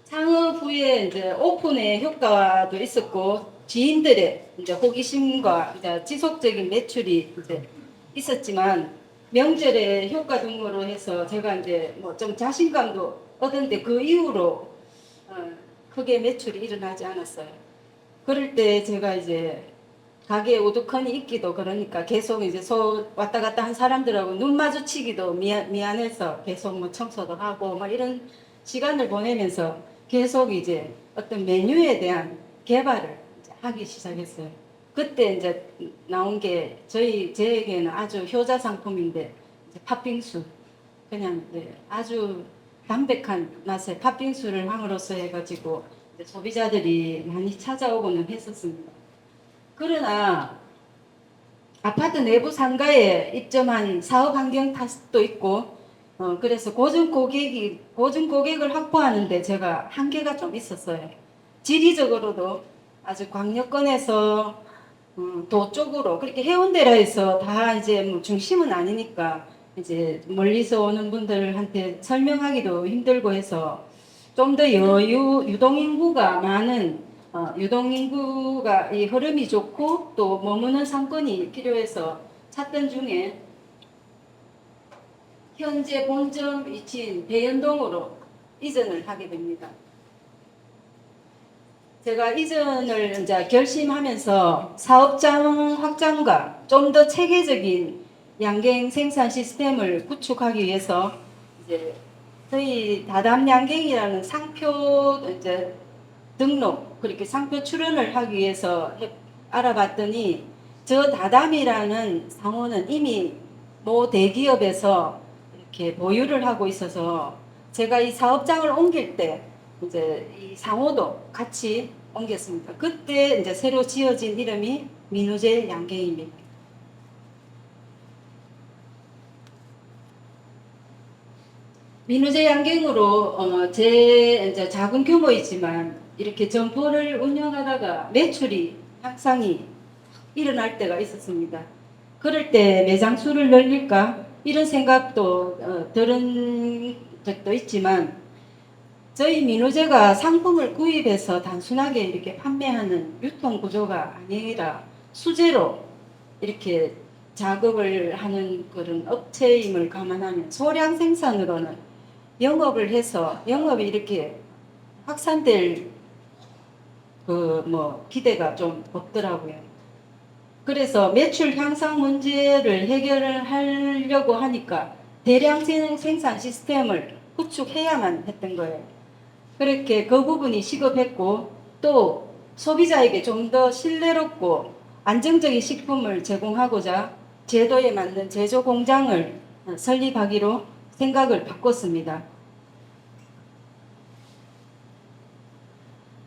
Speaker 3: 창업 후에 이제 오픈의 효과도 있었고 지인들의 이제 호기심과 이제 지속적인 매출이 이제 있었지만 명절의 효과 등으로 해서 제가 이제 뭐 좀 자신감도 얻었는데 그 이후로 크게 매출이 일어나지 않았어요. 그럴 때 제가 이제 가게에 우두커니 있기도 그러니까 계속 이제 왔다 갔다 한 사람들하고 눈 마주치기도 미안해서 계속 뭐 청소도 하고 막 이런 시간을 보내면서 계속 이제 어떤 메뉴에 대한 개발을 이제 하기 시작했어요. 그때 이제 나온 게 저에게는 아주 효자 상품인데 이제 팥빙수 그냥 이제 아주 담백한 맛의 팥빙수를 함으로써 해가지고 이제 소비자들이 많이 찾아오고는 했었습니다. 그러나 아파트 내부 상가에 입점한 사업 환경 탓도 있고, 그래서 고준 고객을 확보하는데 제가 한계가 좀 있었어요. 지리적으로도 아주 광역권에서 도 쪽으로 그렇게 해운대라 해서 다 이제 뭐 중심은 아니니까 이제 멀리서 오는 분들한테 설명하기도 힘들고 해서 좀 더 유동인구가 많은 유동인구가 이 흐름이 좋고 또 머무는 상권이 필요해서 찾던 중에 현재 본점 위치인 대연동으로 이전을 하게 됩니다. 제가 이전을 이제 결심하면서 사업장 확장과 좀 더 체계적인 양갱 생산 시스템을 구축하기 위해서 이제 저희 다담 양갱이라는 상표 이제 등록 그렇게 상표 출원을 하기 위해서 알아봤더니 저 다담이라는 상호는 이미 모 대기업에서 이렇게 보유를 하고 있어서 제가 이 사업장을 옮길 때 이제 이 상호도 같이 옮겼습니다. 그때 이제 새로 지어진 이름이 민우제 양갱입니다. 민우제 양갱으로 제 이제 작은 규모이지만 이렇게 점포를 운영하다가 매출이 향상이 일어날 때가 있었습니다. 그럴 때 매장 수를 늘릴까 이런 생각도 들은 적도 있지만 저희 민우제가 상품을 구입해서 단순하게 이렇게 판매하는 유통 구조가 아니라 수제로 이렇게 작업을 하는 그런 업체임을 감안하면 소량 생산으로는 영업을 해서 영업이 이렇게 확산될 그 뭐 기대가 좀 없더라고요. 그래서 매출 향상 문제를 해결을 하려고 하니까 대량 생산 시스템을 구축해야만 했던 거예요. 그렇게 그 부분이 시급했고 또 소비자에게 좀 더 신뢰롭고 안정적인 식품을 제공하고자 제도에 맞는 제조 공장을 설립하기로 생각을 바꿨습니다.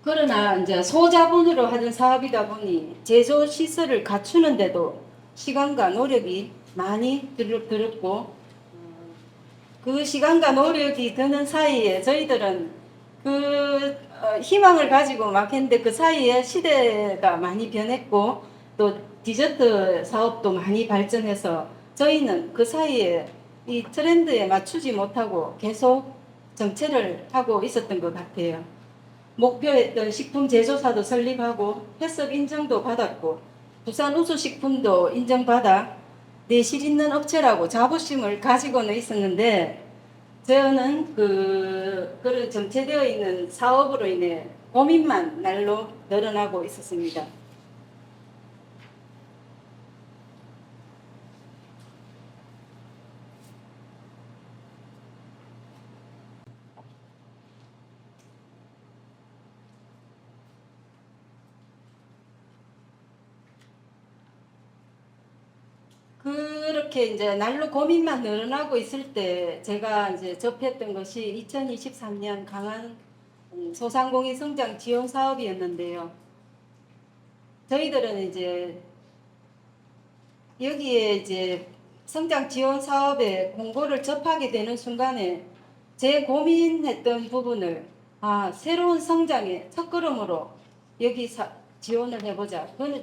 Speaker 3: 그러나 이제 소자본으로 하던 사업이다 보니 제조 시설을 갖추는데도 시간과 노력이 많이 들었고 그 시간과 노력이 드는 사이에 저희들은 그 희망을 가지고 막 했는데 그 사이에 시대가 많이 변했고 또 디저트 사업도 많이 발전해서 저희는 그 사이에 이 트렌드에 맞추지 못하고 계속 정체를 하고 있었던 것 같아요. 목표했던 식품 제조사도 설립하고 해썹 인정도 받았고 부산 우수식품도 인정받아 내실 있는 업체라고 자부심을 가지고는 있었는데 저는 그런 정체되어 있는 사업으로 인해 고민만 날로 늘어나고 있었습니다. 그렇게 이제 날로 고민만 늘어나고 있을 때 제가 이제 접했던 것이 2023년 강한 소상공인 성장 지원 사업이었는데요. 저희들은 이제 여기에 이제 성장 지원 사업에 공고를 접하게 되는 순간에 제 고민했던 부분을 새로운 성장의 첫걸음으로 여기 지원을 해보자. 저는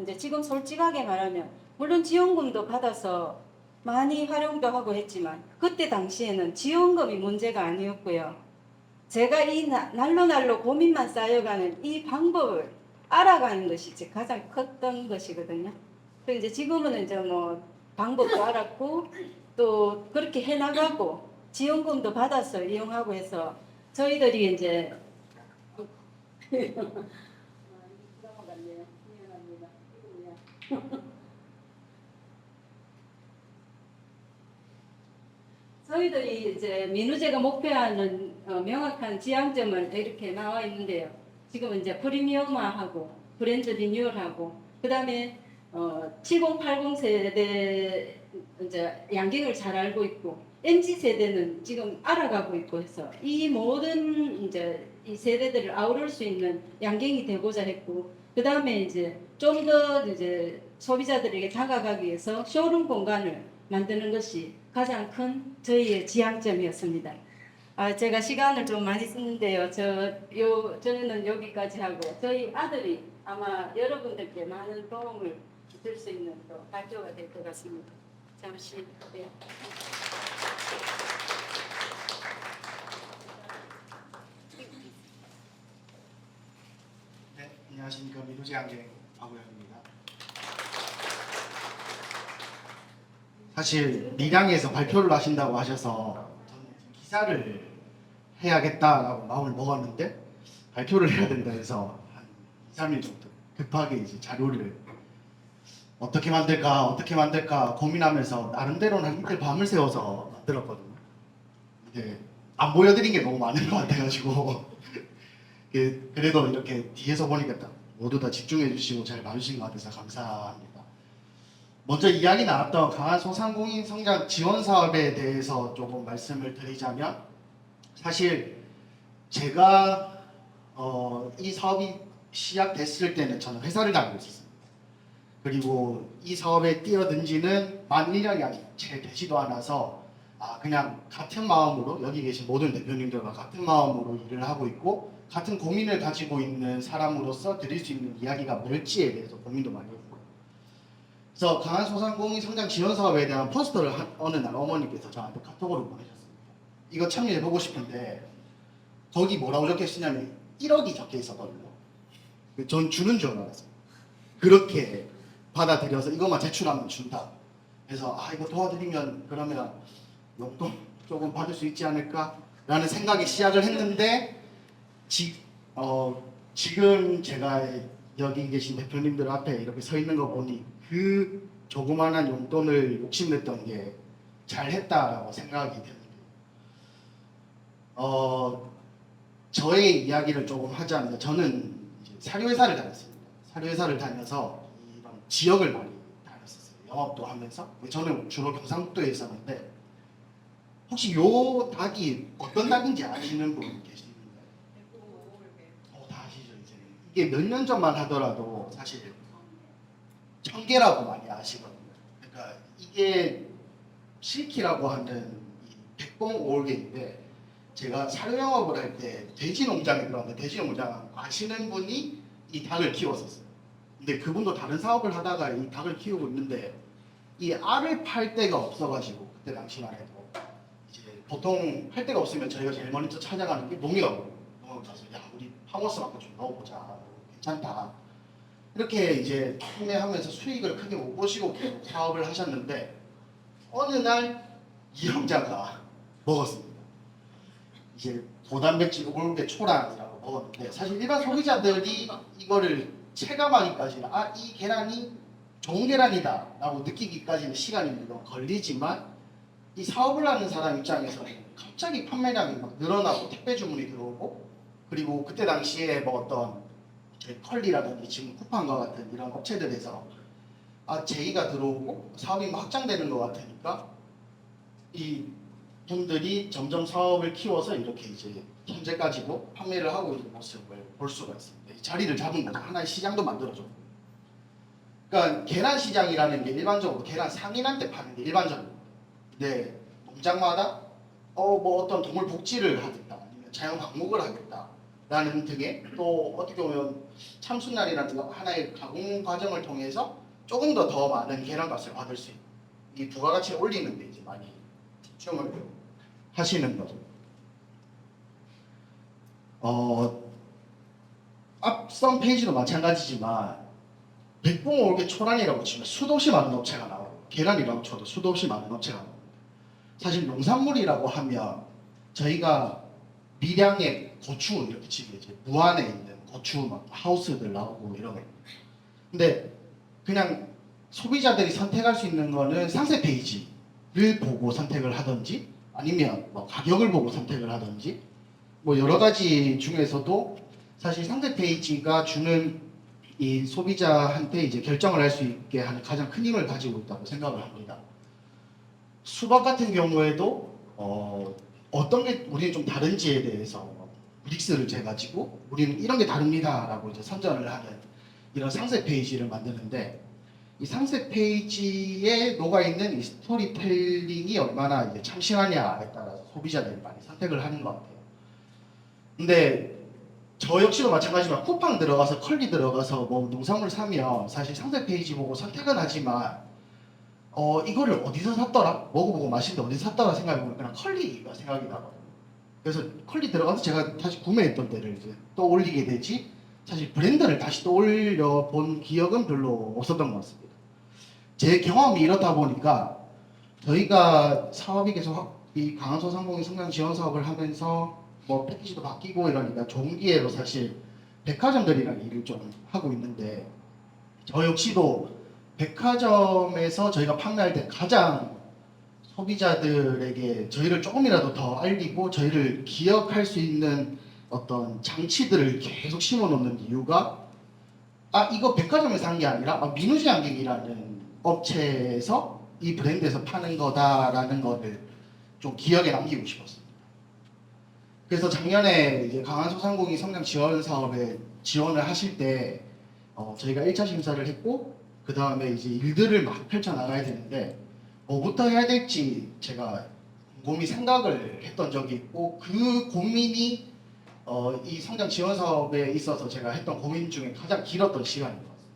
Speaker 3: 이제 지금 솔직하게 말하면 물론 지원금도 받아서 많이 활용도 하고 했지만 그때 당시에는 지원금이 문제가 아니었고요. 제가 이 날로 고민만 쌓여가는 이 방법을 알아가는 것이 이제 가장 컸던 것이거든요. 그래서 이제 지금은 이제 뭐 방법도 알았고 또 그렇게 해나가고 지원금도 받아서 이용하고 해서 저희들이 이제 저희들이 이제 민우제가 목표하는 명확한 지향점을 이렇게 나와 있는데요. 지금 이제 프리미엄화하고 브랜드 리뉴얼하고 그다음에 70, 80 세대 이제 양갱을 잘 알고 있고 MZ 세대는 지금 알아가고 있고 해서 이 모든 이제 이 세대들을 아우를 수 있는 양갱이 되고자 했고, 그 다음에 이제 좀 더 이제 소비자들에게 다가가기 위해서 쇼룸 공간을 만드는 것이 가장 큰 저희의 지향점이었습니다. 제가 시간을 좀 많이 쓰는데요. 저는 여기까지 하고, 저희 아들이 아마 여러분들께 많은 도움을 줄 수 있는 또 발표가 될 것 같습니다. 잠시. 네.
Speaker 4: 네, 안녕하십니까. 미도제양갱 박우영입니다. 사실 밀양에서 발표를 하신다고 하셔서 저는 기사를 해야겠다라고 마음을 먹었는데 발표를 해야 된다 해서 한 2, 3일 정도 급하게 이제 자료를 어떻게 만들까 고민하면서 나름대로는 한 이틀 밤을 새워서 만들었거든요. 근데 안 보여드린 게 너무 많은 것 같아가지고 그래도 이렇게 뒤에서 보니까 모두 다 집중해 주시고 잘 봐주신 것 같아서 감사합니다. 먼저 이야기 나왔던 강한 소상공인 성장 지원 사업에 대해서 조금 말씀을 드리자면, 사실 제가 이 사업이 시작됐을 때는 저는 회사를 다니고 있었습니다. 그리고 이 사업에 뛰어든 지는 만 1년이 아직 채 되지도 않아서 그냥 같은 마음으로, 여기 계신 모든 대표님들과 같은 마음으로 일을 하고 있고, 같은 고민을 가지고 있는 사람으로서 드릴 수 있는 이야기가 뭘지에 대해서 고민도 많이 했고, 그래서 강한 소상공인 성장 지원 사업에 대한 포스터를 어느 날 어머니께서 저한테 카톡으로 보내셨습니다. 이거 참여해보고 싶은데 거기 뭐라고 적혀 있냐면 1억이 적혀 있었거든요. 전 주는 줄 알았어요. 그렇게 받아들여서 이것만 제출하면 준다. 그래서 이거 도와드리면 그러면 용돈 조금 받을 수 있지 않을까라는 생각이 시작을 했는데, 지금 제가 여기 계신 대표님들 앞에 이렇게 서 있는 거 보니 그 조그만한 용돈을 욕심냈던 게 잘했다라고 생각이 듭니다. 저의 이야기를 조금 하자면, 저는 이제 사료회사를 다녔습니다. 사료회사를 다녀서 이런 지역을 많이 다녔었어요. 영업도 하면서. 저는 주로 경상북도에 있었는데, 혹시 요 닭이 어떤 닭인지 아시는 분 계시나요? 다 아시죠 이제. 이게 몇 년 전만 하더라도 사실 청개라고 많이 아시거든요. 그러니까 이게 실키라고 하는 이 백봉 오울개인데, 제가 사료 영업을 할 때 돼지 농장에 들어갔는데 돼지 농장 아시는 분이 이 닭을 키웠었어요. 근데 그분도 다른 사업을 하다가 이 닭을 키우고 있는데 이 알을 팔 데가 없어가지고, 그때 당시만 해도 이제 보통 팔 데가 없으면 저희가 제일 먼저 찾아가는 게 농협. 농협 가서 야 우리 파머스 마크 좀 넣어보자. 괜찮다. 이렇게 이제 판매하면서 수익을 크게 못 보시고 계속 사업을 하셨는데, 어느 날 이 형제가 먹었습니다. 이제 고단백질 오르게 초란이라고 먹었는데, 사실 일반 소비자들이 이거를 체감하기까지는 이 계란이 좋은 계란이다 라고 느끼기까지는 시간이 물론 걸리지만, 이 사업을 하는 사람 입장에서는 갑자기 판매량이 막 늘어나고 택배 주문이 들어오고, 그리고 그때 당시에 뭐 어떤 컬리라든지 지금 쿠팡과 같은 이런 업체들에서 제의가 들어오고 사업이 막 확장되는 것 같으니까 이 분들이 점점 사업을 키워서 이렇게 이제 현재까지도 판매를 하고 있는 모습을 볼 수가 있습니다. 이 자리를 잡은 거죠. 하나의 시장도 만들어줬고. 그러니까 계란 시장이라는 게 일반적으로 계란 상인한테 파는 게 일반적입니다. 근데 농장마다 뭐 어떤 동물 복지를 하겠다, 아니면 자연 방목을 하겠다라는 등의, 또 어떻게 보면 참순날이라는 하나의 가공 과정을 통해서 조금 더 많은 계란값을 받을 수 있는, 이 부가가치를 올리는 데 이제 많이 집중을 하시는 거죠. 앞선 페이지도 마찬가지지만 백봉 올게 초란이라고 치면 수도 없이 많은 업체가 나와요. 계란이라고 쳐도 수도 없이 많은 업체가 나와요. 사실 농산물이라고 하면 저희가 밀양에 고추 이렇게 치면 이제 무안에 있는 고추 막 하우스들 나오고 이런 거. 근데 그냥 소비자들이 선택할 수 있는 거는 상세 페이지를 보고 선택을 하든지, 아니면 뭐 가격을 보고 선택을 하든지, 뭐 여러 가지 중에서도 사실 상세 페이지가 주는 이 소비자한테 이제 결정을 할 수 있게 하는 가장 큰 힘을 가지고 있다고 생각을 합니다. 수박 같은 경우에도 어떤 게 우리는 좀 다른지에 대해서 브릭스를 재가지고 우리는 이런 게 다릅니다라고 이제 선전을 하는 이런 상세 페이지를 만드는데, 이 상세 페이지에 녹아 있는 이 스토리텔링이 얼마나 이제 참신하냐에 따라서 소비자들이 많이 선택을 하는 것 같아요. 근데 저 역시도 마찬가지지만 쿠팡 들어가서 컬리 들어가서 뭐 농산물 사면 사실 상세 페이지 보고 선택은 하지만 이거를 어디서 샀더라? 먹어보고 맛있는데 어디서 샀더라 생각해보면 그냥 컬리가 생각이 나거든요. 그래서 컬리 들어가서 제가 다시 구매했던 때를 이제 떠올리게 되지, 사실 브랜드를 다시 떠올려 본 기억은 별로 없었던 것 같습니다. 제 경험이 이렇다 보니까 저희가 사업이 계속 이 강한소상공인 성장 지원 사업을 하면서 뭐 패키지도 바뀌고 이러니까 좋은 기회로 사실 백화점들이랑 일을 좀 하고 있는데, 저 역시도 백화점에서 저희가 판매할 때 가장 소비자들에게 저희를 조금이라도 더 알리고 저희를 기억할 수 있는 어떤 장치들을 계속 심어 놓는 이유가, 이거 백화점에서 산 게 아니라 민우지 안경이라는 업체에서 이 브랜드에서 파는 거다라는 거를 좀 기억에 남기고 싶었어요. 그래서 작년에 이제 강한소상공인 성장 지원 사업에 지원을 하실 때 저희가 1차 심사를 했고, 그 다음에 이제 일들을 막 펼쳐나가야 되는데 뭐부터 해야 될지 제가 곰곰이 생각을 했던 적이 있고, 그 고민이 이 성장 지원 사업에 있어서 제가 했던 고민 중에 가장 길었던 시간인 것 같습니다.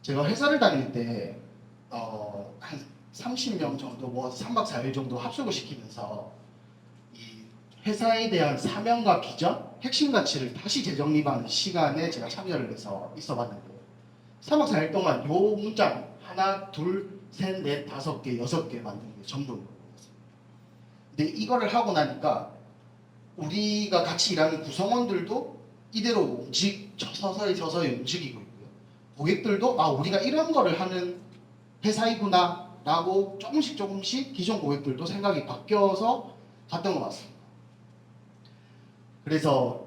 Speaker 4: 제가 회사를 다닐 때 한 30명 정도 모아서 3박 4일 정도 합숙을 시키면서 이 회사에 대한 사명과 비전, 핵심 가치를 다시 재정립하는 시간에 제가 참여를 해서 있어봤는데, 3박 4일 동안 요 문장 하나, 둘, 셋, 넷, 다섯 개, 여섯 개 만드는 게 전부였어요. 근데 이거를 하고 나니까 우리가 같이 일하는 구성원들도 이대로 서서히 움직이고 있고요. 고객들도 우리가 이런 거를 하는 회사이구나 라고 조금씩 기존 고객들도 생각이 바뀌어서 갔던 것 같습니다. 그래서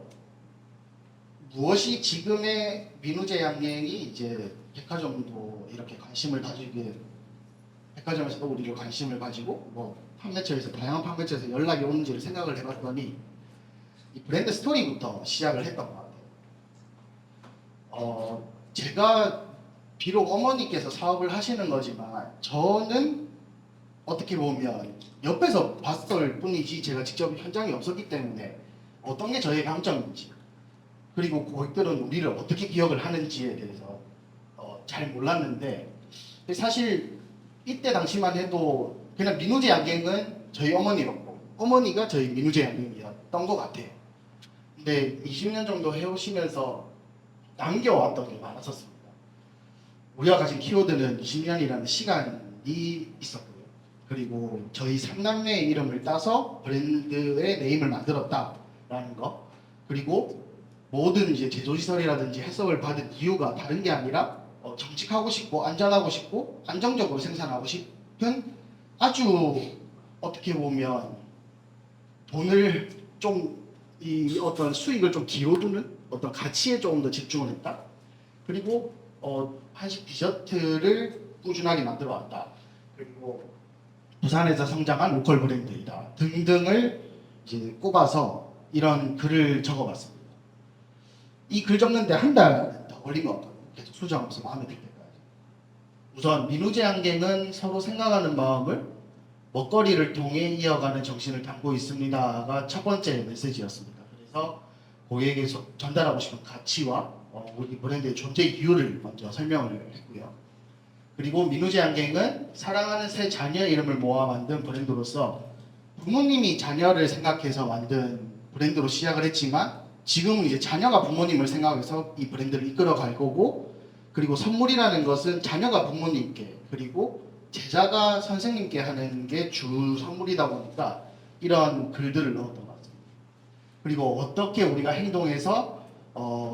Speaker 4: 무엇이 지금의 민우제 양행이 이제 백화점도 이렇게 관심을 가지게, 백화점에서도 우리를 관심을 가지고 뭐 판매처에서 다양한 판매처에서 연락이 오는지를 생각을 해봤더니 이 브랜드 스토리부터 시작을 했던 것 같아요. 제가 비록 어머니께서 사업을 하시는 거지만 저는 어떻게 보면 옆에서 봤을 뿐이지 제가 직접 현장에 없었기 때문에 어떤 게 저의 강점인지, 그리고 고객들은 우리를 어떻게 기억을 하는지에 대해서 잘 몰랐는데, 사실 이때 당시만 해도 그냥 민우제 양갱은 저희 어머니였고 어머니가 저희 민우제 양갱이었던 것 같아요. 근데 20년 정도 해오시면서 남겨왔던 게 많았었습니다. 우리가 가진 키워드는 20년이라는 시간이 있었고요. 그리고 저희 3남매의 이름을 따서 브랜드의 네임을 만들었다라는 거, 그리고 모든 이제 제조시설이라든지 해석을 받은 이유가 다른 게 아니라 정직하고 싶고 안전하고 싶고 안정적으로 생산하고 싶은, 아주 어떻게 보면 돈을 좀 이 어떤 수익을 좀 뒤로 두는 어떤 가치에 조금 더 집중을 했다. 그리고 한식 디저트를 꾸준하게 만들어 왔다. 그리고 부산에서 성장한 로컬 브랜드이다 등등을 이제 꼽아서 이런 글을 적어봤습니다. 이 글 적는데 한 달 더 걸린 것 같거든요. 계속 수정하면서 마음에 들 때까지. 우선 민우제 양갱은 서로 생각하는 마음을 먹거리를 통해 이어가는 정신을 담고 있습니다가 첫 번째 메시지였습니다. 그래서 고객에게 전달하고 싶은 가치와 우리 브랜드의 존재 이유를 먼저 설명을 했고요. 그리고 민우제 양갱은 사랑하는 새 자녀 이름을 모아 만든 브랜드로서 부모님이 자녀를 생각해서 만든 브랜드로 시작을 했지만 지금은 이제 자녀가 부모님을 생각해서 이 브랜드를 이끌어갈 거고, 그리고 선물이라는 것은 자녀가 부모님께 그리고 제자가 선생님께 하는 게 주 선물이다 보니까 이런 글들을 넣었던 것 같습니다. 그리고 어떻게 우리가 행동해서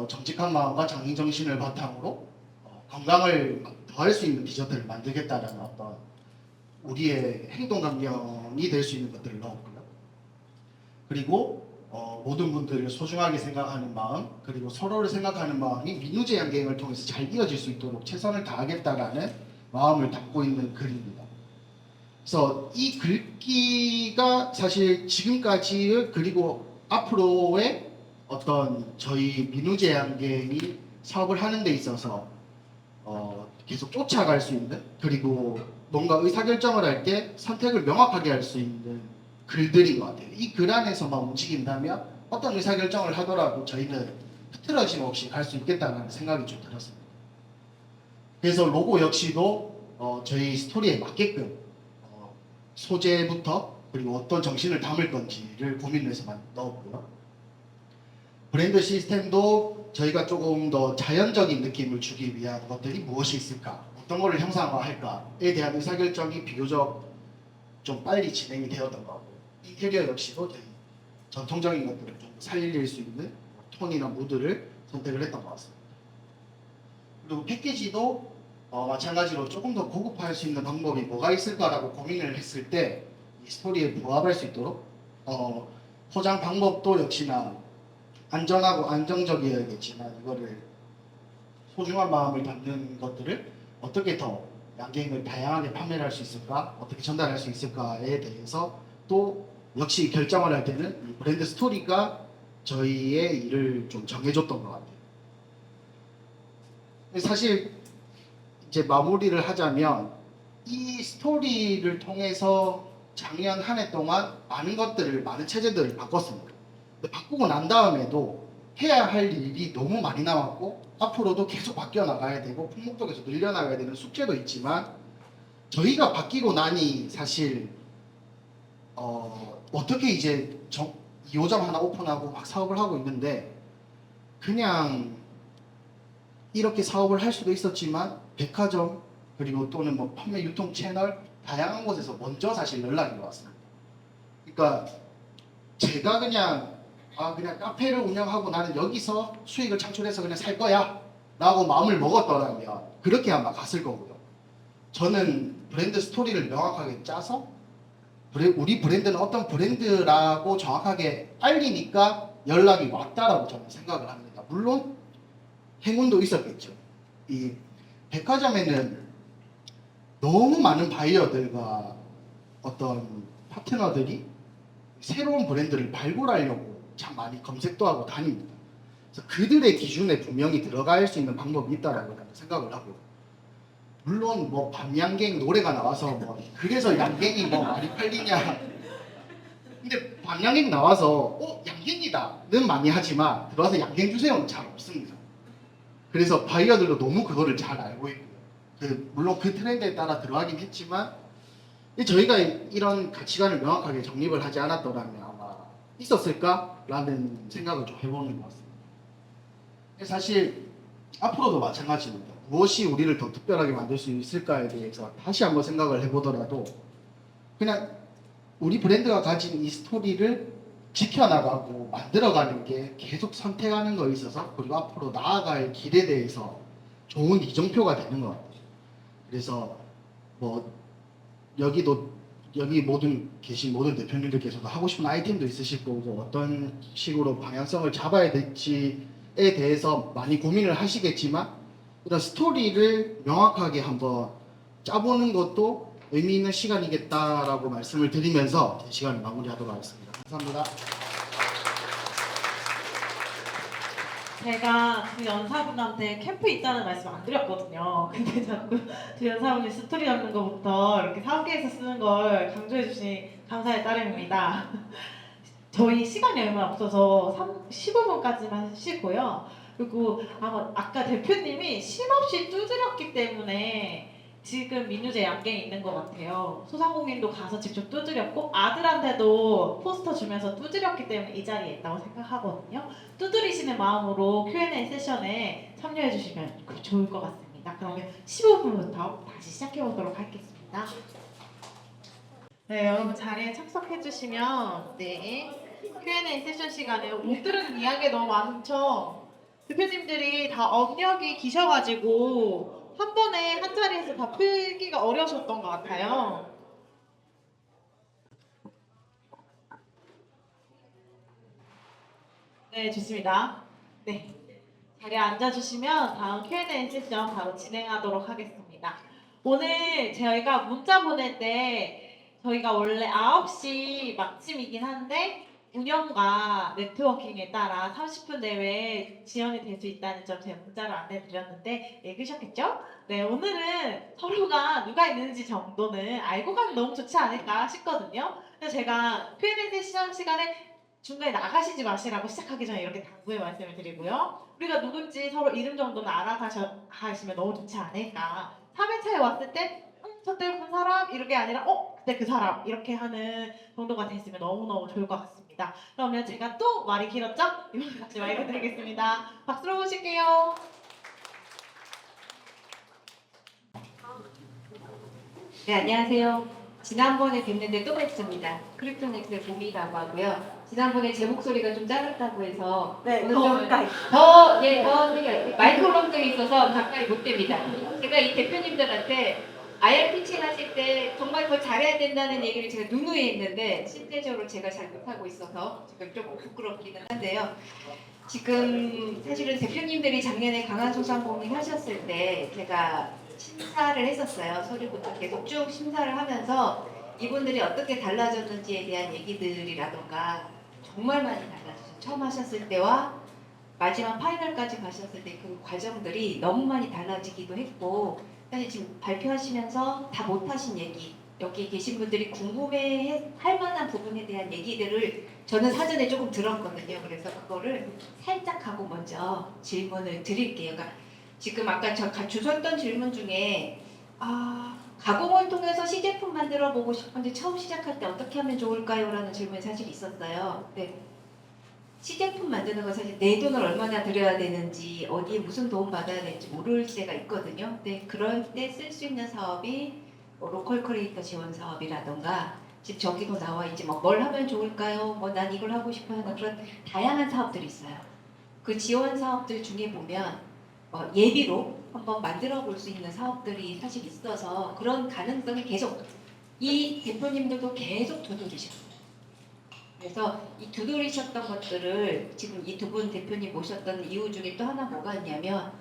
Speaker 4: 정직한 마음과 장인정신을 바탕으로 건강을 더할 수 있는 디저트를 만들겠다라는 어떤 우리의 행동 강령이 될 수 있는 것들을 넣었고요. 그리고 모든 분들을 소중하게 생각하는 마음, 그리고 서로를 생각하는 마음이 민우제 양갱을 통해서 잘 이어질 수 있도록 최선을 다하겠다라는 마음을 담고 있는 글입니다. 그래서 이 글귀가 사실 지금까지 그리고 앞으로의 어떤 저희 민우제 양갱이 사업을 하는 데 있어서 계속 쫓아갈 수 있는, 그리고 뭔가 의사결정을 할 때 선택을 명확하게 할 수 있는 글들인 것 같아요. 이 글 안에서만 움직인다면 어떤 의사결정을 하더라도 저희는 흐트러짐 없이 갈 수 있겠다는 생각이 좀 들었습니다. 그래서 로고 역시도 저희 스토리에 맞게끔 소재부터 그리고 어떤 정신을 담을 건지를 고민을 해서 넣었고요. 브랜드 시스템도 저희가 조금 더 자연적인 느낌을 주기 위한 것들이 무엇이 있을까, 어떤 거를 형상화할까에 대한 의사결정이 비교적 좀 빨리 진행이 되었던 것 같고, 인테리어 역시도 저희 전통적인 것들을 좀 살릴 수 있는 톤이나 무드를 선택을 했던 것 같습니다. 그리고 패키지도 마찬가지로 조금 더 고급화할 수 있는 방법이 뭐가 있을까라고 고민을 했을 때 이 스토리에 부합할 수 있도록 포장 방법도 역시나 안전하고 안정적이어야겠지만 이거를 소중한 마음을 담는 것들을 어떻게 더 양갱을 다양하게 판매를 할 수 있을까, 어떻게 전달할 수 있을까에 대해서 또 역시 결정을 할 때는 이 브랜드 스토리가 저희의 일을 좀 정해줬던 것 같아요. 사실 이제 마무리를 하자면 이 스토리를 통해서 작년 한 해 동안 많은 체제들을 바꿨습니다. 근데 바꾸고 난 다음에도 해야 할 일이 너무 많이 남았고 앞으로도 계속 바뀌어 나가야 되고 품목도 계속 늘려나가야 되는 숙제도 있지만, 저희가 바뀌고 나니 사실 어떻게 이제 2호점 하나 오픈하고 막 사업을 하고 있는데, 그냥 이렇게 사업을 할 수도 있었지만 백화점 그리고 또는 뭐 판매 유통 채널 다양한 곳에서 먼저 사실 연락이 왔습니다. 그러니까 제가 그냥 카페를 운영하고 나는 여기서 수익을 창출해서 그냥 살 거야 라고 마음을 먹었더라면 그렇게 아마 갔을 거고요. 저는 브랜드 스토리를 명확하게 짜서 우리 브랜드는 어떤 브랜드라고 정확하게 알리니까 연락이 왔다라고 저는 생각을 합니다. 물론 행운도 있었겠죠. 이 백화점에는 너무 많은 바이어들과 어떤 파트너들이 새로운 브랜드를 발굴하려고 참 많이 검색도 하고 다닙니다. 그래서 그들의 기준에 분명히 들어갈 수 있는 방법이 있다라고 생각을 하고, 물론 뭐 밤양갱 노래가 나와서 뭐 그래서 양갱이 뭐 많이 팔리냐, 근데 밤양갱 나와서 양갱이다는 많이 하지만 들어와서 양갱 주세요는 잘 없습니다. 그래서 바이어들도 너무 그거를 잘 알고 있고요. 물론 그 트렌드에 따라 들어가긴 했지만 저희가 이런 가치관을 명확하게 정립을 하지 않았더라면 아마 있었을까라는 생각을 좀 해보는 것 같습니다. 사실 앞으로도 마찬가지입니다. 무엇이 우리를 더 특별하게 만들 수 있을까에 대해서 다시 한번 생각을 해보더라도 그냥 우리 브랜드가 가진 이 스토리를 지켜나가고 만들어가는 게 계속 선택하는 거에 있어서, 그리고 앞으로 나아갈 길에 대해서 좋은 이정표가 되는 것 같아요. 그래서 뭐 여기 계신 모든 대표님들께서도 하고 싶은 아이템도 있으실 거고 어떤 식으로 방향성을 잡아야 될지에 대해서 많이 고민을 하시겠지만, 이런 스토리를 명확하게 한번 짜보는 것도 의미 있는 시간이겠다라고 말씀을 드리면서 제 시간을 마무리하도록 하겠습니다. 감사합니다.
Speaker 1: 제가 그 연사분한테 캠프 있다는 말씀 안 드렸거든요. 근데 자꾸 그 연사분이 스토리 잡는 것부터 이렇게 사업계에서 쓰는 걸 강조해 주신 감사의 따름입니다. 저희 시간이 얼마 없어서 15분까지만 쉬고요. 그리고 아까 대표님이 쉼없이 두드렸기 때문에 지금 민우제 양갱이 있는 것 같아요. 소상공인도 가서 직접 두드렸고 아들한테도 포스터 주면서 두드렸기 때문에 이 자리에 있다고 생각하거든요. 두드리시는 마음으로 Q&A 세션에 참여해 주시면 좋을 것 같습니다. 그러면 15분부터 다시 시작해 보도록 하겠습니다. 네, 여러분 자리에 참석해 주시면 Q&A 세션 시간에 못 들은 이야기 너무 많죠? 대표님들이 다 업력이 기셔가지고 한 번에 한 자리에서 다 풀기가 어려우셨던 것 같아요. 네, 좋습니다. 네, 자리에 앉아주시면 다음 Q&A 세션 바로 진행하도록 하겠습니다. 오늘 저희가 문자 보낼 때 저희가 원래 9시 마침이긴 한데 운영과 네트워킹에 따라 30분 내외 지연이 될 수 있다는 점 제가 문자로 안내드렸는데 읽으셨겠죠? 네, 오늘은 서로가 누가 있는지 정도는 알고 가면 너무 좋지 않을까 싶거든요. 그래서 제가 Q&A 시간에 중간에 나가시지 마시라고 시작하기 전에 이렇게 당부의 말씀을 드리고요. 우리가 누군지 서로 이름 정도는 알아가시면 너무 좋지 않을까. 3회차에 왔을 때 저때 그 사람 이렇게 아니라 그때 그 사람 이렇게 하는 정도가 됐으면 너무너무 좋을 것 같습니다. 그러면 제가 또 말이 길었죠? 이번 같이 마이크 드리겠습니다. 박수로 모실게요.
Speaker 5: 네, 안녕하세요. 지난번에 뵀는데 또 뵙습니다. 크립토넥스의 봄이라고 하고요. 지난번에 제 목소리가 좀 작았다고 해서 오늘 좀 더 마이크로 감정이 있어서 가까이 못 됩니다. 제가 이 대표님들한테 IR 피칭 하실 때 정말 더 잘해야 된다는 얘기를 제가 누누이 했는데 실제적으로 제가 잘 못하고 있어서 지금 조금 부끄럽기는 한데요. 지금 사실은 대표님들이 작년에 강한소상공인 하셨을 때 제가 심사를 했었어요. 서류부터 계속 쭉 심사를 하면서 이분들이 어떻게 달라졌는지에 대한 얘기들이라던가 정말 많이 달라졌어요. 처음 하셨을 때와 마지막 파이널까지 가셨을 때 그 과정들이 너무 많이 달라지기도 했고 사실 지금 발표하시면서 다 못하신 얘기 여기 계신 분들이 궁금해할 만한 부분에 대한 얘기들을 저는 사전에 조금 들었거든요. 그래서 그거를 살짝 하고 먼저 질문을 드릴게요. 그러니까 지금 아까 주셨던 질문 중에 가공을 통해서 시제품 만들어 보고 싶은데 처음 시작할 때 어떻게 하면 좋을까요? 라는 질문이 사실 있었어요. 네. 시제품 만드는 건 사실 내 돈을 얼마나 들여야 되는지 어디에 무슨 도움 받아야 될지 모를 때가 있거든요. 네, 그럴 때 쓸 수 있는 사업이 뭐 로컬 크리에이터 지원 사업이라던가 지금 저기도 나와 있지 뭘 하면 좋을까요? 뭐 난 이걸 하고 싶어요. 그런 다양한 사업들이 있어요. 그 지원 사업들 중에 보면 예비로 한번 만들어 볼 수 있는 사업들이 사실 있어서 그런 가능성이 계속 이 대표님들도 계속 두드리셨어요. 그래서 이 두드리셨던 것들을 지금 이 두 분 대표님 모셨던 이유 중에 또 하나 뭐가 있냐면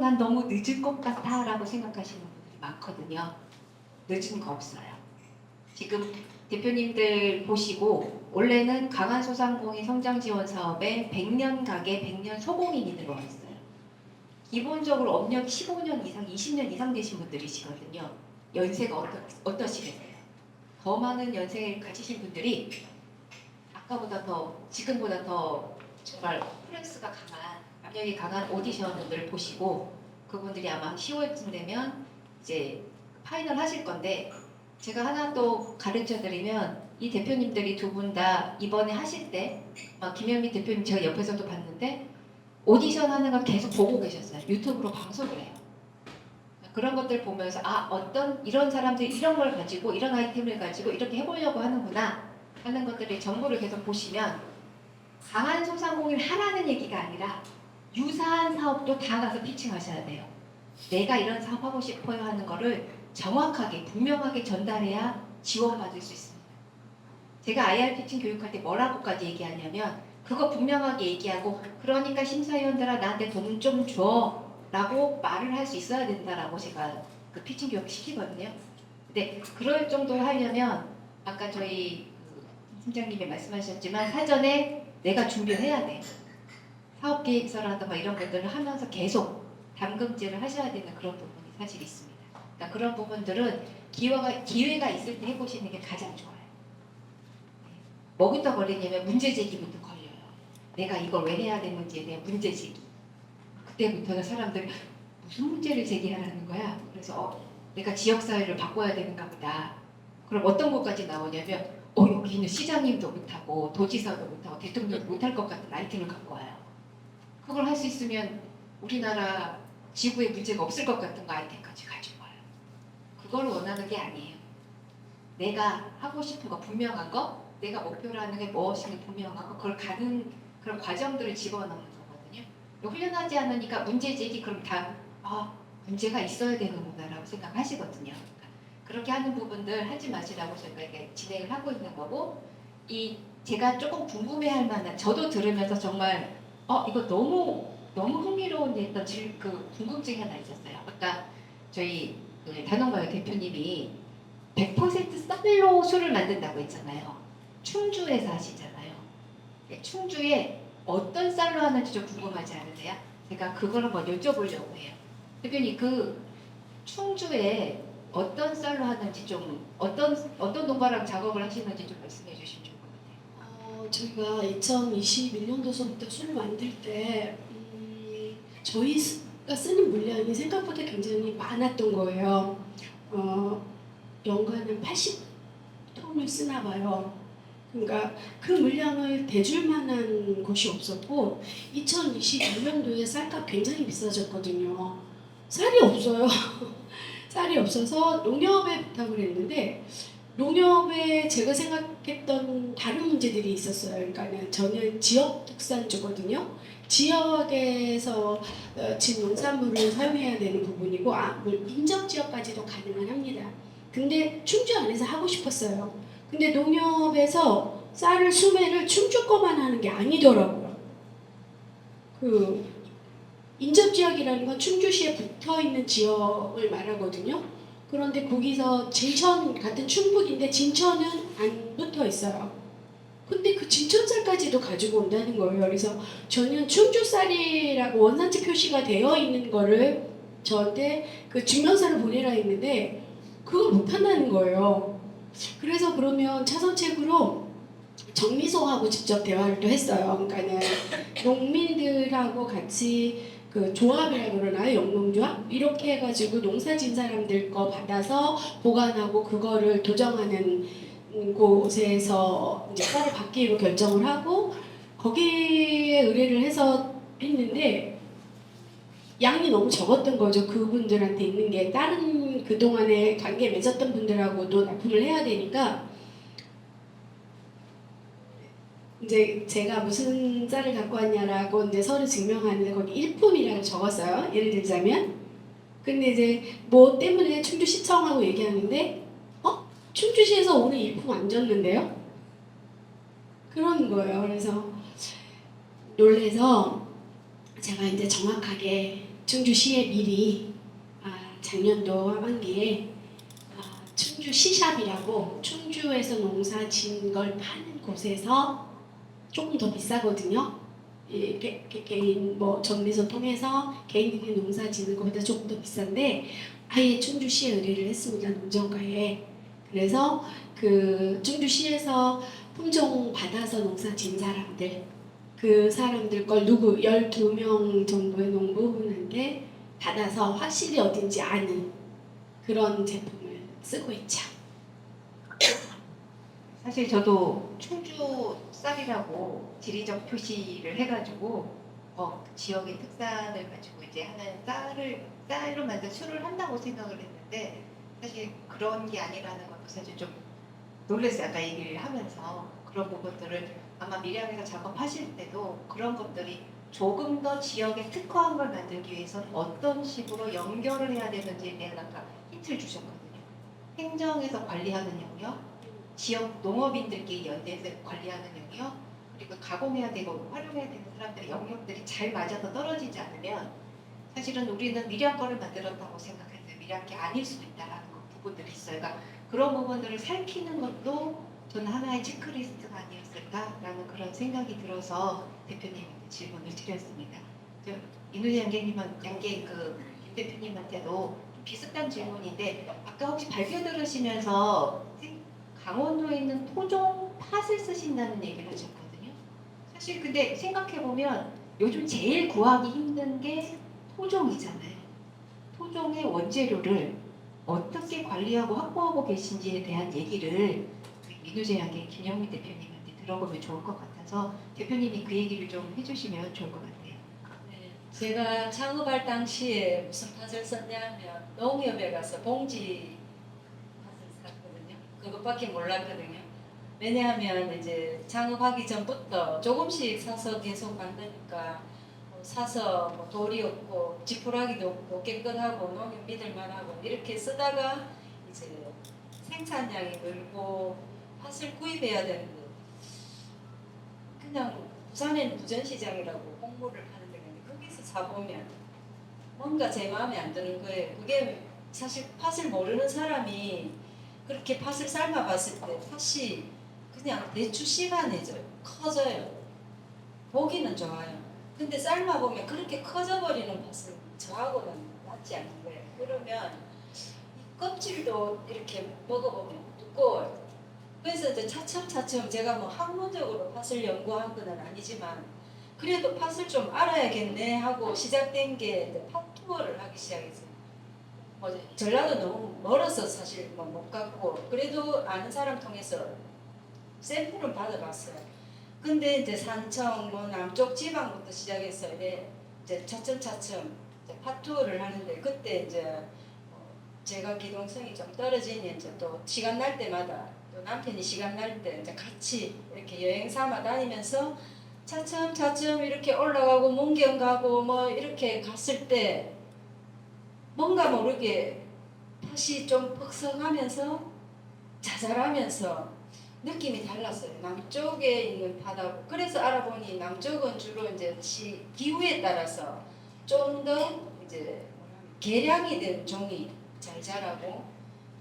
Speaker 5: 난 너무 늦은 것 같아 라고 생각하시는 분들이 많거든요. 늦은 거 없어요. 지금 대표님들 보시고 원래는 강한소상공인 성장지원 사업에 100년 가게 100년 소공인이 들어와 있어요. 기본적으로 업력 15년 이상, 20년 이상 되신 분들이시거든요. 연세가 어떠시겠어요? 더 많은 연세를 가지신 분들이 아까보다 더, 지금보다 더 정말 프레스가 강한, 압력이 강한 오디션들을 보시고 그분들이 아마 10월쯤 되면 이제 파이널 하실 건데 제가 하나 또 가르쳐 드리면 이 대표님들이 두 분 다 이번에 하실 때 김영민 대표님 제가 옆에서도 봤는데 오디션 하는 걸 계속 보고 계셨어요. 유튜브로 방송을 해요. 그런 것들 보면서 어떤 이런 사람들이 이런 걸 가지고 이런 아이템을 가지고 이렇게 해보려고 하는구나 하는 것들을 정보를 계속 보시면 강한 소상공인을 하라는 얘기가 아니라 유사한 사업도 다 가서 피칭하셔야 돼요. 내가 이런 사업 하고 싶어요 하는 거를 정확하게 분명하게 전달해야 지원받을 수 있습니다. 제가 IR 피칭 교육할 때 뭐라고까지 얘기하냐면 그거 분명하게 얘기하고 그러니까 심사위원들아 나한테 돈 좀 줘 라고 말을 할 수 있어야 된다라고 제가 그 피칭 교육 시키거든요. 근데 그럴 정도로 하려면 아까 저희 팀장님이 말씀하셨지만 사전에 내가 준비를 해야 돼요. 사업계획서라든가 이런 것들을 하면서 계속 담금질을 하셔야 되는 그런 부분이 사실 있습니다. 그러니까 그런 부분들은 기회가 있을 때 해보시는 게 가장 좋아요. 뭐부터 걸리냐면 문제제기부터 걸려요. 내가 이걸 왜 해야 되는지에 대한 문제제기. 그때부터는 사람들이 무슨 문제를 제기하라는 거야? 그래서 내가 지역사회를 바꿔야 되는가 보다. 그럼 어떤 것까지 나오냐면 여기는 시장님도 못하고 도지사도 못하고 대통령도 못할 것 같은 아이템을 갖고 와요. 그걸 할 수 있으면 우리나라 지구에 문제가 없을 것 같은 거 아이템까지 가지고 와요. 그걸 원하는 게 아니에요. 내가 하고 싶은 거 분명한 거, 내가 목표로 하는 게 무엇인지 분명한 거, 그걸 가는 그런 과정들을 집어넣는 거거든요. 훈련하지 않으니까 문제 제기 그럼 다 문제가 있어야 되는구나라고 생각하시거든요. 그렇게 하는 부분들 하지 마시라고 저희가 이렇게 진행을 하고 있는 거고 제가 조금 궁금해할 만한 저도 들으면서 정말 이거 너무 흥미로운 했던 궁금증이 하나 있었어요. 아까 저희 단원가요 대표님이 100% 쌀로 술을 만든다고 했잖아요. 충주에서 하시잖아요. 네, 충주에 어떤 쌀로 하는지 좀 궁금하지 않으세요? 제가 그걸 한번 여쭤보려고 해요. 대표님, 그 충주에 어떤 쌀로 하는지 좀 어떤 농가랑 작업을 하시는지 좀 말씀해 주시면 좋을 것 같아요.
Speaker 2: 저희가 2021년도서부터 술을 만들 때 저희가 쓰는 물량이 생각보다 굉장히 많았던 거예요. 연간 한 80톤을 쓰나 봐요. 그러니까 그 물량을 대줄 만한 곳이 없었고 2022년도에 쌀값 굉장히 비싸졌거든요. 쌀이 없어요. 쌀이 없어서 농협에 부탁을 했는데 농협에 제가 생각했던 다른 문제들이 있었어요. 그러니까 저는 지역 특산주거든요. 지역에서 진 농산물을 사용해야 되는 부분이고 인접 지역까지도 가능은 합니다. 근데 충주 안에서 하고 싶었어요. 근데 농협에서 쌀을 수매를 충주 거만 하는 게 아니더라고요. 그 인접 지역이라는 건 충주시에 붙어 있는 지역을 말하거든요. 그런데 거기서 진천 같은 충북인데 진천은 안 붙어 있어요. 근데 그 진천쌀까지도 가지고 온다는 거예요. 그래서 저는 충주쌀이라고 원산지 표시가 되어 있는 거를 저한테 그 증명서를 보내라 했는데 그걸 못 한다는 거예요. 그래서 그러면 차선책으로 정미소하고 직접 대화를 또 했어요. 그러니까는 농민들하고 같이 그 조합이라고 그러나요? 영농조합? 이렇게 해가지고 농사 진 사람들 거 받아서 보관하고 그거를 도정하는 곳에서 이제 쌀을 받기로 결정을 하고 거기에 의뢰를 해서 했는데 양이 너무 적었던 거죠. 그분들한테 있는 게 다른 그동안에 관계 맺었던 분들하고도 납품을 해야 되니까 이제 제가 무슨 쌀을 갖고 왔냐라고 이제 서류 증명하는데 거기 일품이라고 적었어요. 예를 들자면. 근데 이제 뭐 때문에 충주시청하고 얘기하는데 충주시에서 오늘 일품 안 줬는데요? 그러는 거예요. 그래서 놀래서 제가 이제 정확하게 충주시에 미리 작년도 하반기에 충주시샵이라고 충주에서 농사 지은 걸 파는 곳에서 조금 더 비싸거든요. 개인 뭐 정미소 통해서 개인들이 농사 지는 것보다 조금 더 비싼데 아예 충주시에 의뢰를 했습니다. 농정가에. 그래서 그 충주시에서 품종 받아서 농사 지은 사람들 그 사람들 걸 12명 정도의 농부분한테 받아서 확실히 어딘지 아는 그런 제품을 쓰고 있죠.
Speaker 5: 사실 저도 충주 쌀이라고 지리적 표시를 해가지고 그 지역의 특산을 가지고 이제 하는 쌀로 만든 술을 한다고 생각을 했는데 사실 그런 게 아니라는 걸 사실 좀 놀랐어요. 아까 얘기를 하면서 그런 부분들을 아마 밀양에서 작업하실 때도 그런 것들이 조금 더 지역에 특화한 걸 만들기 위해서는 어떤 식으로 연결을 해야 되는지에 대한 아까 힌트를 주셨거든요. 행정에서 관리하는 영역, 지역 농업인들끼리 연대해서 관리하는 영역, 그리고 가공해야 되고 활용해야 되는 사람들의 영역들이 잘 맞아서 떨어지지 않으면 사실은 우리는 밀양 거를 만들었다고 생각했는데 밀양 게 아닐 수도 있다라는 부분들이 있어요. 그러니까 그런 부분들을 살피는 것도 저는 하나의 체크리스트가 아니었을까라는 그런 생각이 들어서 대표님한테 질문을 드렸습니다. 이누재 양갱 김 대표님한테도 비슷한 질문인데 아까 혹시 발표 들으시면서 강원도에 있는 토종 팥을 쓰신다는 얘기를 하셨거든요. 사실 근데 생각해보면 요즘 제일 구하기 힘든 게 토종이잖아요. 토종의 원재료를 어떻게 관리하고 확보하고 계신지에 대한 얘기를 이누재 양갱 김영민 대표님한테 들어보면 좋을 것 같아서 대표님이 그 얘기를 좀 해주시면 좋을 것 같아요.
Speaker 3: 네, 제가 창업할 당시에 무슨 팥을 썼냐면 농협에 가서 봉지 팥을 샀거든요. 그것밖에 몰랐거든요. 왜냐하면 이제 창업하기 전부터 조금씩 사서 계속 만드니까 사서 뭐 돌이 없고 지푸라기도 없고 깨끗하고 농협 믿을만하고 이렇게 쓰다가 이제 생산량이 늘고 팥을 구입해야 되는데 그냥 부산에는 부전시장이라고 홍보를 하는 데가 있는데 거기서 사보면 뭔가 제 마음에 안 드는 거예요. 그게 사실 팥을 모르는 사람이 그렇게 팥을 삶아봤을 때 팥이 그냥 대추 씨만해져요. 커져요. 보기는 좋아요. 근데 삶아보면 그렇게 커져버리는 팥은 저하고는 맞지 않는 거예요. 그러면 이 껍질도 이렇게 먹어보면 두꺼워요. 그래서 이제 차츰차츰 제가 뭐 학문적으로 팥을 연구한 건 아니지만 그래도 팥을 좀 알아야겠네 하고 시작된 게 이제 팥 투어를 하기 시작했어요. 뭐 전라도 너무 멀어서 사실 뭐 못 갔고 그래도 아는 사람 통해서 샘플은 받아봤어요. 근데 이제 산청 뭐 남쪽 지방부터 시작해서 이제 차츰차츰 이제 팥 투어를 하는데 그때 이제 제가 기동성이 좀 떨어지니 이제 또 시간 날 때마다 또 남편이 시간 날 때 이제 같이 이렇게 여행 삼아 다니면서 차츰차츰 이렇게 올라가고 문경 가고 뭐 이렇게 갔을 때 뭔가 모르게 팥이 좀 퍽성하면서 자잘하면서 느낌이 달랐어요. 남쪽에 있는 팥하고 그래서 알아보니 남쪽은 주로 이제 기후에 따라서 좀 더 이제 개량이 된 종이 잘 자라고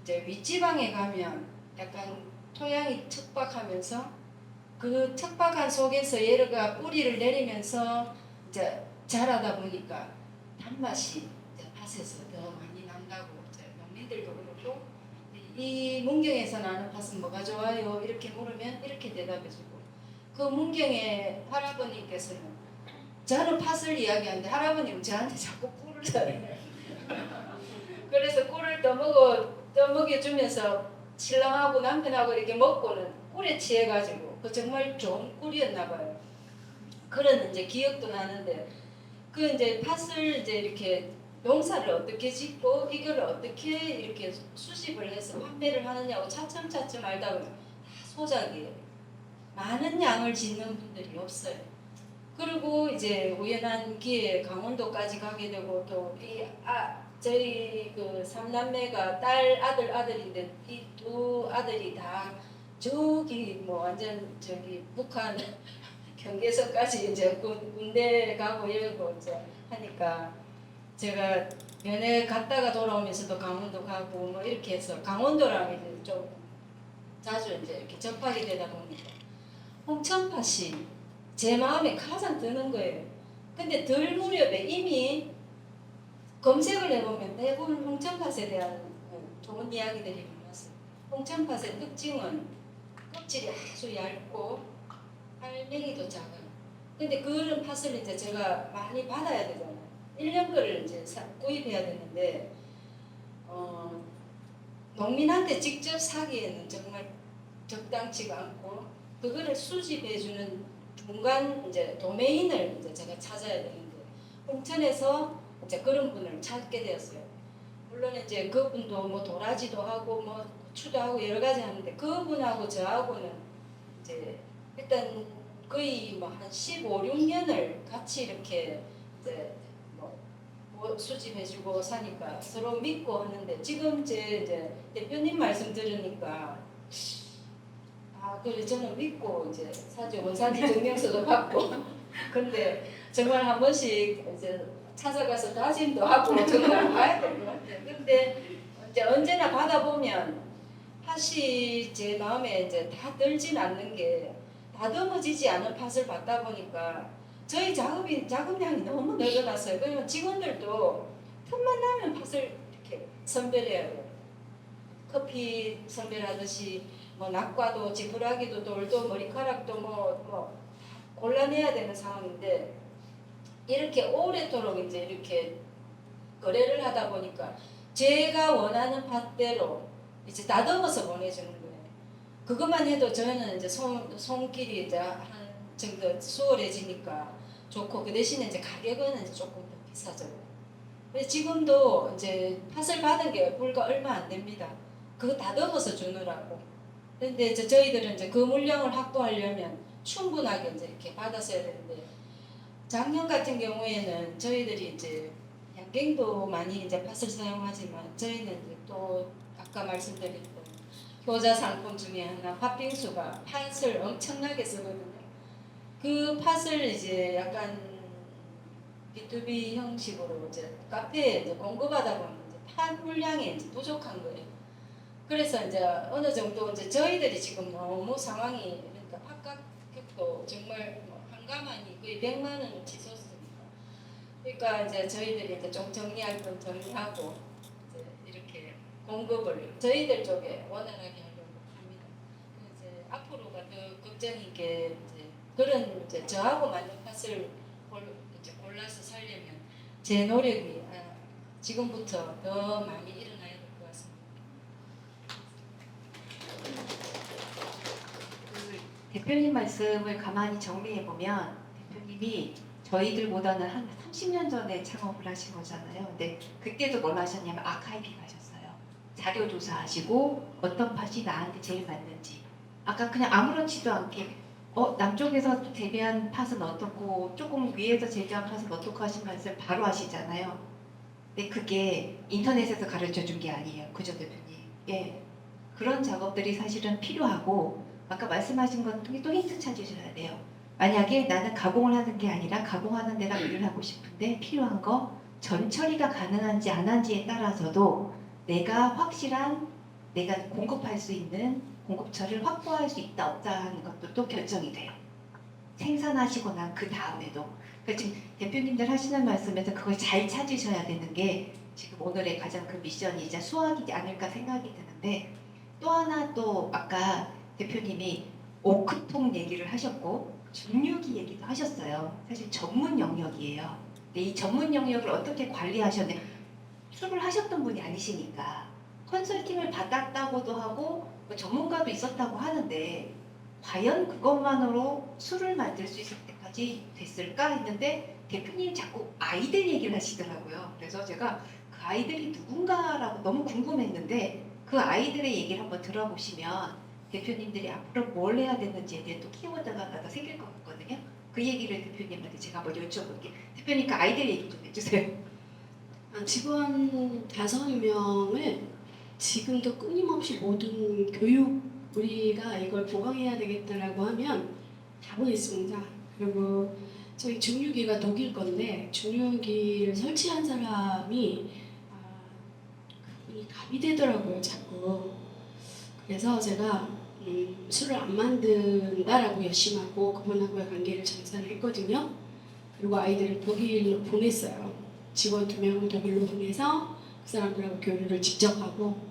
Speaker 3: 이제 윗지방에 가면 약간 토양이 척박하면서 그 척박한 속에서 얘가 뿌리를 내리면서 이제 자라다 보니까 단맛이 이제 팥에서 더 많이 난다고 이제 농민들도 그렇고 이 문경에서 나는 팥은 뭐가 좋아요? 이렇게 물으면 이렇게 대답해주고 그 문경의 할아버님께서는 저는 팥을 이야기하는데 할아버님은 저한테 자꾸 꿀을 잘해요. 그래서 꿀을 떠먹여주면서 신랑하고 남편하고 이렇게 먹고는 꿀에 취해가지고 그 정말 좋은 꿀이었나 봐요. 그런 이제 기억도 나는데 그 이제 팥을 이제 이렇게 농사를 어떻게 짓고 이걸 어떻게 이렇게 수집을 해서 판매를 하느냐고 차츰차츰 알다 보면 다 소작이에요. 많은 양을 짓는 분들이 없어요. 그리고 이제 우연한 기회에 강원도까지 가게 되고 또 저희 그 삼남매가 아들인데 이 두 아들이 다 저기 뭐 완전 저기 북한 경계선까지 이제 군대 가고 이러고 이제 하니까 제가 면회 갔다가 돌아오면서도 강원도 가고 뭐 이렇게 해서 강원도랑 이제 좀 자주 이제 이렇게 접하게 되다 보니까 홍천팥이 제 마음에 가장 드는 거예요. 근데 덜 무렵에 이미 검색을 해보면 대부분 홍천팥에 대한 좋은 이야기들이 많았어요. 홍천팥의 특징은 껍질이 아주 얇고 알맹이도 작아요. 근데 그런 팥을 이제 제가 많이 받아야 되잖아요. 1년 거를 이제 구입해야 되는데 농민한테 직접 사기에는 정말 적당치가 않고 그거를 수집해주는 중간 이제 도메인을 이제 제가 찾아야 되는데 홍천에서 이제 그런 분을 찾게 되었어요. 물론 이제 그분도 뭐 도라지도 하고 뭐 고추도 하고 여러 가지 하는데 그분하고 저하고는 이제 일단 거의 뭐 한 15, 16년을 같이 이렇게 이제 뭐 수집해주고 사니까 서로 믿고 하는데 지금 이제 대표님 말씀 들으니까 그래 저는 믿고 이제 사죠. 원산지 증명서도 받고 근데 정말 한 번씩 이제 찾아가서 다짐도 하고 정말 봐야 될 것 같아요. 근데 이제 언제나 받아보면 팥이 제 마음에 이제 다 들진 않는 게 다듬어지지 않은 팥을 받다 보니까 저희 작업량이 너무 늘어났어요. 그러면 직원들도 틈만 나면 팥을 이렇게 선별해야 해요. 커피 선별하듯이 뭐 낙과도 지푸라기도 돌도 머리카락도 뭐 골라내야 되는 상황인데 이렇게 오래도록 이제 이렇게 거래를 하다 보니까 제가 원하는 팥대로 이제 다듬어서 보내주는 거예요. 그것만 해도 저는 이제 손길이 이제 한 정도 수월해지니까 좋고 그 대신에 이제 가격은 이제 조금 더 비싸죠. 근데 지금도 이제 팥을 받은 게 불과 얼마 안 됩니다. 그거 다듬어서 주느라고. 근데 이제 저희들은 이제 그 물량을 확보하려면 충분하게 이제 이렇게 받았어야 되는데 작년 같은 경우에는 저희들이 이제 양갱도 많이 이제 팥을 사용하지만 저희는 이제 또 아까 말씀드렸던 효자 상품 중에 하나 팥빙수가 팥을 엄청나게 쓰거든요. 그 팥을 이제 약간 B2B 형식으로 이제 카페에 이제 공급하다 보면 이제 팥 물량이 이제 부족한 거예요. 그래서 이제 어느 정도 이제 저희들이 지금 너무 상황이 그러니까 팝가격도 정말 뭐 한가만이 거의 100만 원을 치솟습니다. 그러니까 이제 저희들이 이제 좀 정리할 건 정리하고 이제 이렇게 공급을 저희들 쪽에 원활하게 하려고 합니다. 이제 앞으로가 더 걱정인 게 이제 그런 이제 저하고 맞는 팟을 이제 골라서 살려면 제 노력이 지금부터 더 많이 일어나야 될 것 같습니다.
Speaker 5: 그 대표님 말씀을 가만히 정리해 보면 대표님이 저희들보다는 한 30년 전에 창업을 하신 거잖아요. 근데 그때도 뭘 하셨냐면 아카이빙 하셨어요. 자료 조사하시고 어떤 팟이 나한테 제일 맞는지. 아까 그냥 아무렇지도 않게 남쪽에서 재배한 팥은 어떻고 조금 위에서 재배한 팥은 어떻고 하신 말씀 바로 하시잖아요. 근데 그게 인터넷에서 가르쳐 준 게 아니에요. 그죠, 대표님? 예. 그런 작업들이 사실은 필요하고 아까 말씀하신 건 또 힌트 찾으셔야 돼요. 만약에 나는 가공을 하는 게 아니라 가공하는 데가 일을 하고 싶은데 필요한 거 전처리가 가능한지 안 한지에 따라서도 내가 확실한 내가 공급할 수 있는 공급처를 확보할 수 있다 없다 하는 것도 또 결정이 돼요. 생산하시고 난 그 다음에도. 그러니까 지금 대표님들 하시는 말씀에서 그걸 잘 찾으셔야 되는 게 지금 오늘의 가장 큰 미션이자 수학이지 않을까 생각이 드는데 또 하나 또 아까 대표님이 오크통 얘기를 하셨고 중류기 얘기도 하셨어요. 사실 전문 영역이에요. 근데 이 전문 영역을 어떻게 관리하셨냐 술을 하셨던 분이 아니시니까 컨설팅을 받았다고도 하고 뭐 전문가도 있었다고 하는데 과연 그것만으로 술을 만들 수 있을 때까지 됐을까 했는데 대표님이 자꾸 아이들 얘기를 하시더라고요. 그래서 제가 그 아이들이 누군가라고 너무 궁금했는데 그 아이들의 얘기를 한번 들어보시면 대표님들이 앞으로 뭘 해야 되는지에 대한 또 키워드가 하나 더 생길 것 같거든요. 그 얘기를 대표님한테 제가 한번 여쭤볼게요. 대표님 그 아이들 얘기 좀 해주세요.
Speaker 2: 직원 5명을 지금도 끊임없이 모든 교육 우리가 이걸 보강해야 되겠다라고 하면 다 보냈습니다. 그리고 저희 중류기가 독일 건데 중류기를 설치한 사람이 그분이 갑이 되더라고요 자꾸. 그래서 제가 술을 안 만든다라고 열심하고 그분하고의 관계를 정산을 했거든요. 그리고 아이들을 독일로 보냈어요. 직원 2명을 독일로 보내서 그 사람들하고 교류를 직접 하고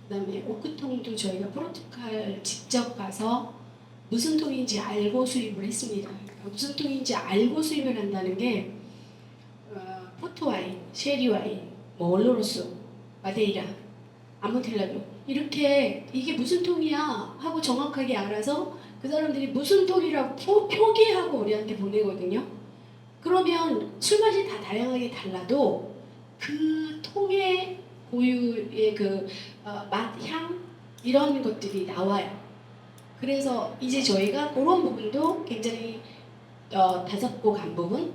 Speaker 2: 그다음에 오크통도 저희가 포르투갈 직접 가서 무슨 통인지 알고 수입을 했습니다. 그러니까 무슨 통인지 알고 수입을 한다는 게 포트와인, 쉐리와인, 뭐 올로로스, 마데이라, 아모텔라도 이렇게 이게 무슨 통이야 하고 정확하게 알아서 그 사람들이 무슨 통이라고 표기하고 우리한테 보내거든요. 그러면 술맛이 다 다양하게 달라도 그 통의 고유의 그 맛, 향 이런 것들이 나와요. 그래서 이제 저희가 그런 부분도 굉장히 다잡고 간 부분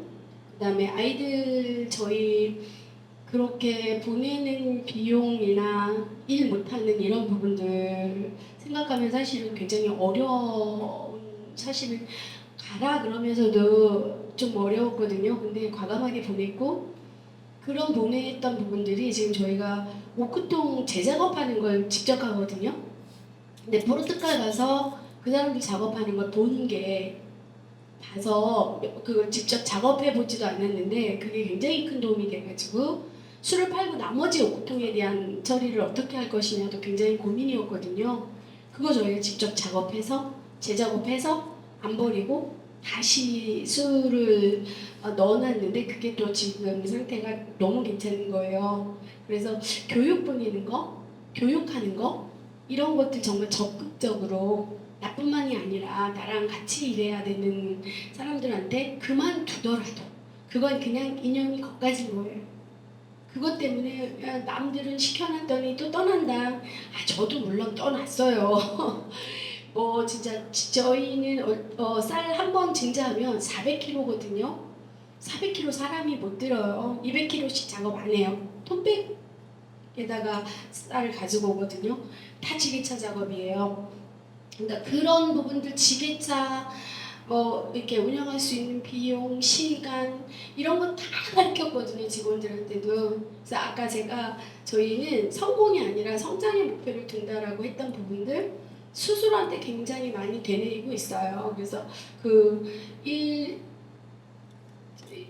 Speaker 2: 그 다음에 아이들 저희 그렇게 보내는 비용이나 일 못하는 이런 부분들 생각하면 사실은 굉장히 어려운 사실은 가라 그러면서도 좀 어려웠거든요. 근데 과감하게 보냈고 그런 보냈던 부분들이 지금 저희가 오크통 재작업하는 걸 직접 하거든요. 근데 포르투갈 가서 그 사람들 작업하는 걸 보는 게 봐서 그걸 직접 작업해 보지도 않았는데 그게 굉장히 큰 도움이 돼가지고 술을 팔고 나머지 오크통에 대한 처리를 어떻게 할 것이냐도 굉장히 고민이었거든요. 그거 저희가 직접 작업해서 재작업해서 안 버리고 다시 술을 넣어놨는데 그게 또 지금 상태가 너무 괜찮은 거예요. 그래서 교육 보내는 거, 교육하는 거 이런 것들 정말 적극적으로 나뿐만이 아니라 나랑 같이 일해야 되는 사람들한테 그만두더라도 그건 그냥 이념이 거까진 거예요. 그것 때문에 야, 남들은 시켜놨더니 또 떠난다. 저도 물론 떠났어요. 뭐 진짜 저희는 쌀 한 번 증자하면 400kg거든요. 400kg 사람이 못 들어요. 200kg씩 작업 안 해요. 톤백에다가 쌀을 가지고 오거든요. 다 지게차 작업이에요. 그러니까 그런 부분들 지게차 이렇게 운영할 수 있는 비용, 시간 이런 거 다 가르쳤거든요, 직원들한테도. 그래서 아까 제가 저희는 성공이 아니라 성장의 목표를 둔다라고 했던 부분들 스스로한테 굉장히 많이 되뇌이고 있어요. 그래서 그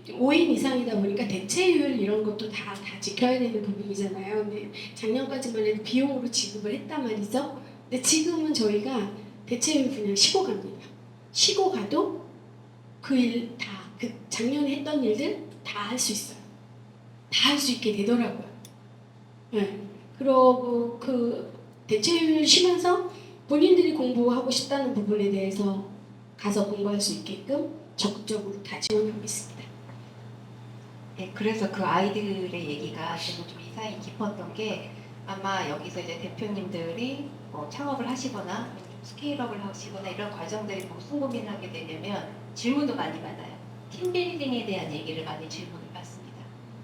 Speaker 2: 5인 이상이다 보니까 대체율 이런 것도 다 지켜야 되는 부분이잖아요. 근데 작년까지만 해도 비용으로 지급을 했단 말이죠. 근데 지금은 저희가 대체율 그냥 쉬고 갑니다. 쉬고 가도 그 일 다, 그 작년에 했던 일들 다 할 수 있어요. 다 할 수 있게 되더라고요. 네. 그러고 그 대체율 쉬면서 본인들이 공부하고 싶다는 부분에 대해서 가서 공부할 수 있게끔 적극적으로 다 지원하고 있습니다.
Speaker 5: 네, 그래서 그 아이들의 얘기가 저도 좀 인상이 깊었던 게 아마 여기서 이제 대표님들이 뭐 창업을 하시거나 좀 스케일업을 하시거나 이런 과정들이 무슨 고민을 하게 되냐면 질문도 많이 받아요. 팀빌딩에 대한 얘기를 많이 질문을 받습니다.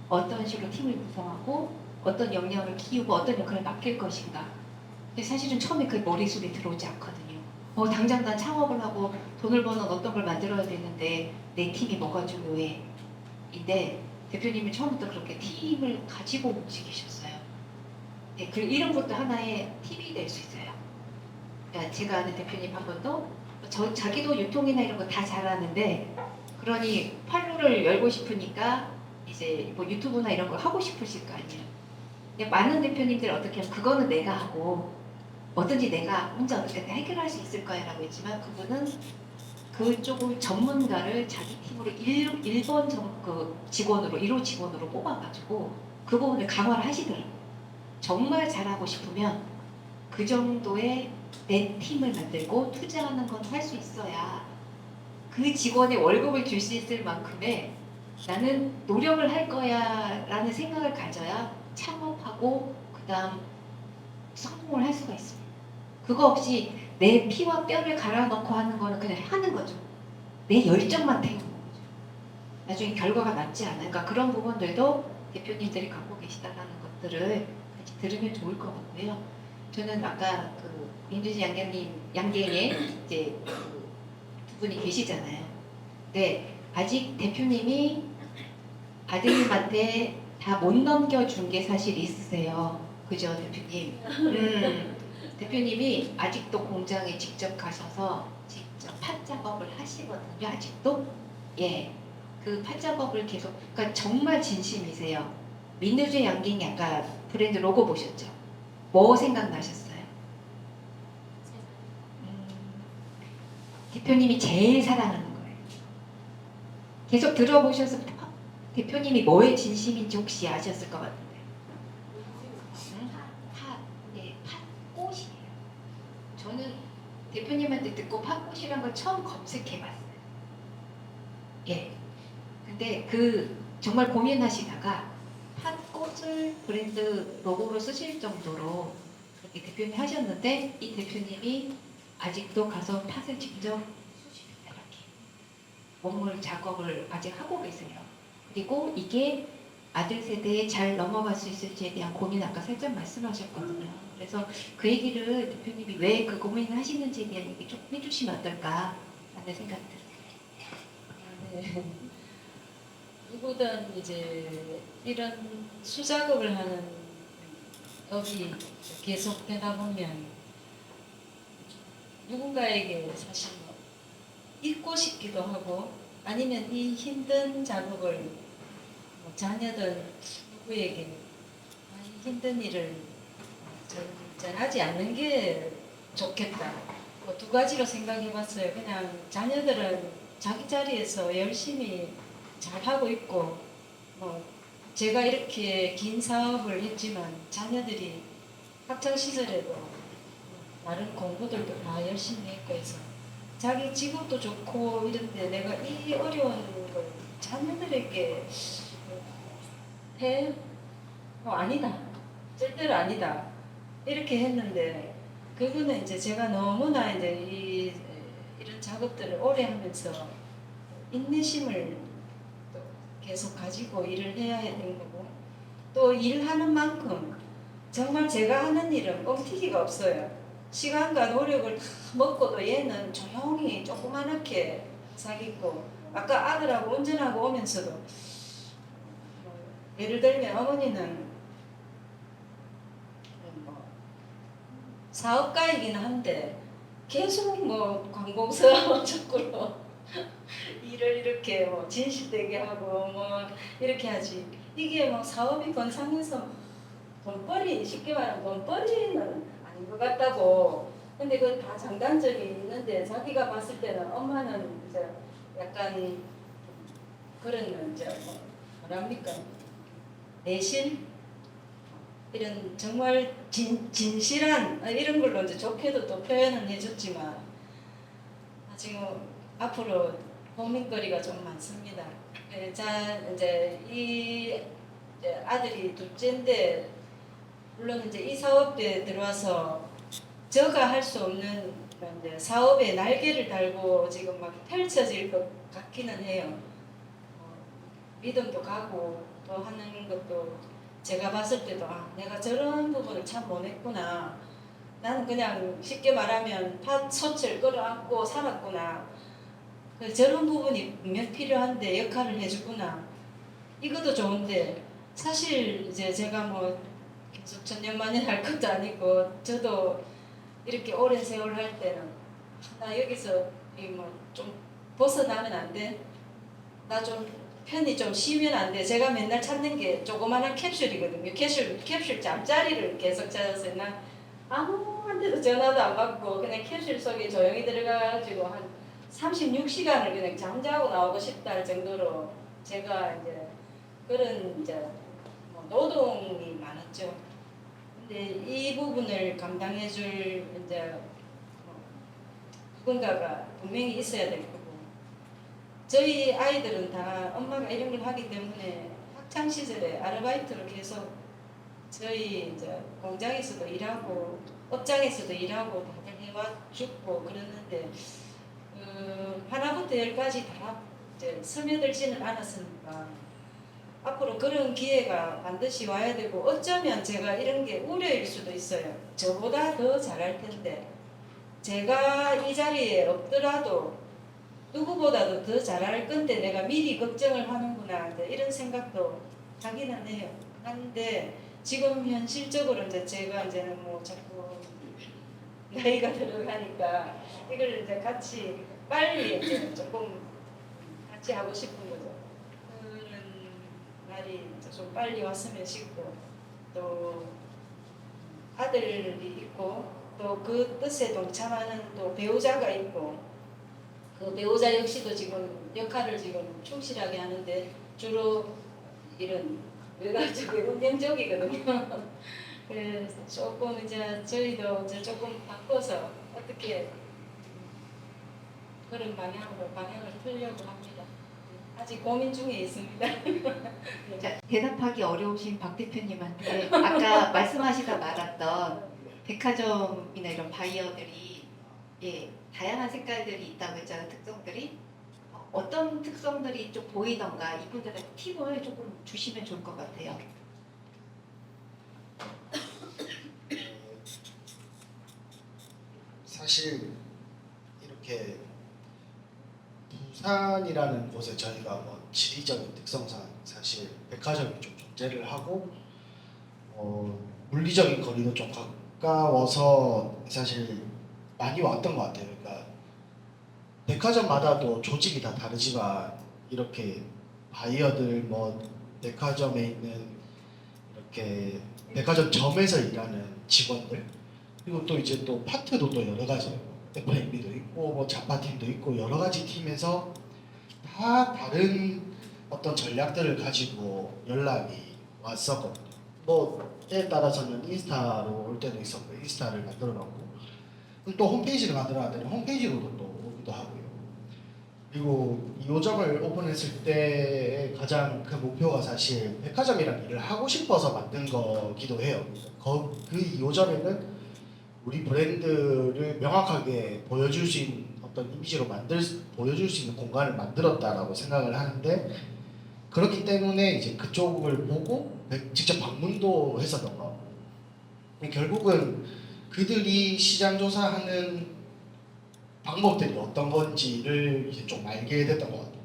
Speaker 5: 어떤 식으로 팀을 구성하고 어떤 역량을 키우고 어떤 역할을 맡길 것인가. 근데 사실은 처음에 그 머릿속에 들어오지 않거든요. 당장 난 창업을 하고 돈을 버는 어떤 걸 만들어야 되는데 내 팀이 뭐가 중요해. 인데 대표님이 처음부터 그렇게 팀을 가지고 움직이셨어요. 네, 그 이런 것도 하나의 팁이 될 수 있어요. 그러니까 제가 아는 대표님 한 번도 자기도 유통이나 이런 거 다 잘하는데 그러니 판로를 열고 싶으니까 이제 뭐 유튜브나 이런 걸 하고 싶으실 거 아니에요. 근데 많은 대표님들 어떻게 하면 그거는 내가 하고 뭐든지 내가 혼자 어떻게 해결할 수 있을 거야 라고 했지만 그분은 그쪽을 전문가를 자기 팀으로 1번 직원으로 1호 직원으로 뽑아가지고 그 부분을 강화를 하시더라고요. 정말 잘하고 싶으면 그 정도의 내 팀을 만들고 투자하는 건 할 수 있어야 그 직원의 월급을 줄 수 있을 만큼의 나는 노력을 할 거야 라는 생각을 가져야 창업하고 그 다음 성공을 할 수가 있습니다. 그거 없이 내 피와 뼈를 갈아 넣고 하는 거는 그냥 하는 거죠. 내 열정만 태우는 거죠. 나중에 결과가 맞지 않아요. 그러니까 그런 부분들도 대표님들이 갖고 계시다는 것들을 같이 들으면 좋을 것 같고요. 저는 아까 그 민주지 양갱에 이제 두 분이 계시잖아요. 근데 아직 대표님이 아드님한테 다 못 넘겨준 게 사실 있으세요. 그죠, 대표님? 대표님이 아직도 공장에 직접 가셔서 직접 팥 작업을 하시거든요. 아직도? 예. 그 팥 작업을 계속, 그러니까 정말 진심이세요. 민우주의 양갱이 아까 브랜드 로고 보셨죠? 뭐 생각나셨어요? 대표님이 제일 사랑하는 거예요. 계속 들어보셔서 대표님이 뭐에 진심인지 혹시 아셨을 것 같은데. 팥꽃이에요. 저는 대표님한테 듣고 팥꽃이란 걸 처음 검색해봤어요. 예. 근데 정말 고민하시다가 팥꽃을 브랜드 로고로 쓰실 정도로 그렇게 대표님이 하셨는데 이 대표님이 아직도 가서 팥을 직접 이렇게 원물 작업을 아직 하고 계세요. 그리고 이게 아들 세대에 잘 넘어갈 수 있을지에 대한 고민 아까 살짝 말씀하셨거든요. 그래서 그 얘기를 대표님이 왜 그 고민을 하시는지에 대한 얘기 좀 해주시면 어떨까 하는 생각이 들어요.
Speaker 3: 네. 누구든 이제 이런 수작업을 하는 업이 계속되다 보면 누군가에게 사실 뭐 잊고 싶기도 하고 아니면 이 힘든 작업을 뭐 자녀들 누구에게 이 힘든 일을 전하지 않는 게 좋겠다. 뭐 두 가지로 생각해봤어요. 그냥 자녀들은 자기 자리에서 열심히 잘 하고 있고 뭐 제가 이렇게 긴 사업을 했지만 자녀들이 학창 시절에도 다른 공부들도 다 열심히 했고 해서 자기 직업도 좋고 이런데 내가 이 어려운 걸 자녀들에게 해? 아니다. 절대로 아니다. 이렇게 했는데 그거는 이제 제가 너무나 이제 이런 작업들을 오래 하면서 인내심을 또 계속 가지고 일을 해야 되는 거고 또 일하는 만큼 정말 제가 하는 일은 뻥튀기가 없어요. 시간과 노력을 다 먹고도 얘는 조용히 조그맣게 사귀고 아까 아들하고 운전하고 오면서도 예를 들면 어머니는 뭐 사업가이긴 한데 계속 뭐 관공서 쪽으로 일을 이렇게 뭐 진실되게 하고 뭐 이렇게 하지. 이게 뭐 사업이 건상해서 돈벌이 쉽게 말하면 돈벌이는 아닌 것 같다고. 근데 그 다 장단점이 있는데 자기가 봤을 때는 엄마는 이제 약간 그런 이제 뭐랍니까 내실 이런 정말 진실한 이런 걸로 이제 좋게도 또 표현은 해줬지만 지금 앞으로 고민거리가 좀 많습니다. 자 이제 이 이제 아들이 둘째인데 물론 이제 이 사업에 들어와서 저가 할 수 없는 이제 사업에 날개를 달고 지금 막 펼쳐질 것 같기는 해요. 믿음도 가고 또 하는 것도 제가 봤을 때도 내가 저런 부분을 참 못했구나. 나는 그냥 쉽게 말하면 팥솥을 끌어안고 살았구나. 저런 부분이 분명 필요한데 역할을 해주구나. 이것도 좋은데 사실 이제 제가 뭐 계속 천년만년 할 것도 아니고 저도 이렇게 오랜 세월 할 때는 나 여기서 뭐 좀 벗어나면 안 돼? 나 좀 편히 좀 쉬면 안 돼? 제가 맨날 찾는 게 조그마한 캡슐이거든요. 캡슐 잠자리를 계속 찾았어요. 나 아무한테도 전화도 안 받고 그냥 캡슐 속에 조용히 들어가가지고 한 36시간을 그냥 잠자고 나오고 싶다 할 정도로 제가 이제 그런 이제 뭐 노동이 많았죠. 근데 이 부분을 감당해줄 이제 누군가가 분명히 있어야 될 거고 저희 아이들은 다 엄마가 이런 걸 하기 때문에 학창 시절에 아르바이트를 계속 저희 이제 공장에서도 일하고 업장에서도 일하고 다들 해와 죽고 그랬는데 하나부터 열까지 다 이제 스며들지는 않았으니까 앞으로 그런 기회가 반드시 와야 되고 어쩌면 제가 이런 게 우려일 수도 있어요. 저보다 더 잘할 텐데 제가 이 자리에 없더라도 누구보다도 더 잘할 건데 내가 미리 걱정을 하는구나 이런 생각도 하기는 해요. 하는데 지금 현실적으로 이제 제가 이제는 뭐 자꾸 나이가 들어가니까 이걸 이제 같이 빨리 이제 조금 같이 하고 싶은 거죠. 그런 날이 좀 빨리 왔으면 싶고 또 아들이 있고 또 그 뜻에 동참하는 또 배우자가 있고 그 배우자 역시도 지금 역할을 지금 충실하게 하는데 주로 이런 외가지고 운명적이거든요. 그래서 조금 이제 저희도 이제 조금 바꿔서 어떻게 그런 방향을 틀려고 합니다. 아직 고민 중에 있습니다.
Speaker 5: 자, 대답하기 어려우신 박 대표님한테 아까 말씀하시다 말았던 백화점이나 이런 바이어들이 다양한 색깔들이 있다고 했잖아요. 특성들이 어떤 특성들이 좀 보이던가 이분들한테 팁을 조금 주시면 좋을 것 같아요.
Speaker 4: 사실 이렇게 부산이라는 곳에 저희가 뭐 지리적인 특성상 사실 백화점이 좀 존재를 하고 물리적인 거리도 좀 가까워서 사실 많이 왔던 것 같아요. 그러니까 백화점마다도 조직이 다 다르지만 이렇게 바이어들 뭐 백화점에 있는 이렇게 백화점 점에서 일하는 직원들 그리고 또 이제 또 파트도 또 여러 가지예요. F&B도 있고 뭐 잡파팀도 있고 여러 가지 팀에서 다 다른 어떤 전략들을 가지고 연락이 왔었거든요. 뭐 때에 따라서는 인스타로 올 때도 있었고 인스타를 만들어 놓고 또 홈페이지를 만들어 놨더니 홈페이지로도 또 오기도 하고요. 그리고 2호점을 오픈했을 때 가장 큰 목표가 사실 백화점이라는 일을 하고 싶어서 만든 거기도 해요. 그 2호점에는 우리 브랜드를 명확하게 보여줄 수 있는 어떤 이미지로 보여줄 수 있는 공간을 만들었다라고 생각을 하는데 그렇기 때문에 이제 그쪽을 보고 직접 방문도 했었던 거. 결국은 그들이 시장 조사하는 방법들이 어떤 건지를 이제 좀 알게 됐던 것 같아요.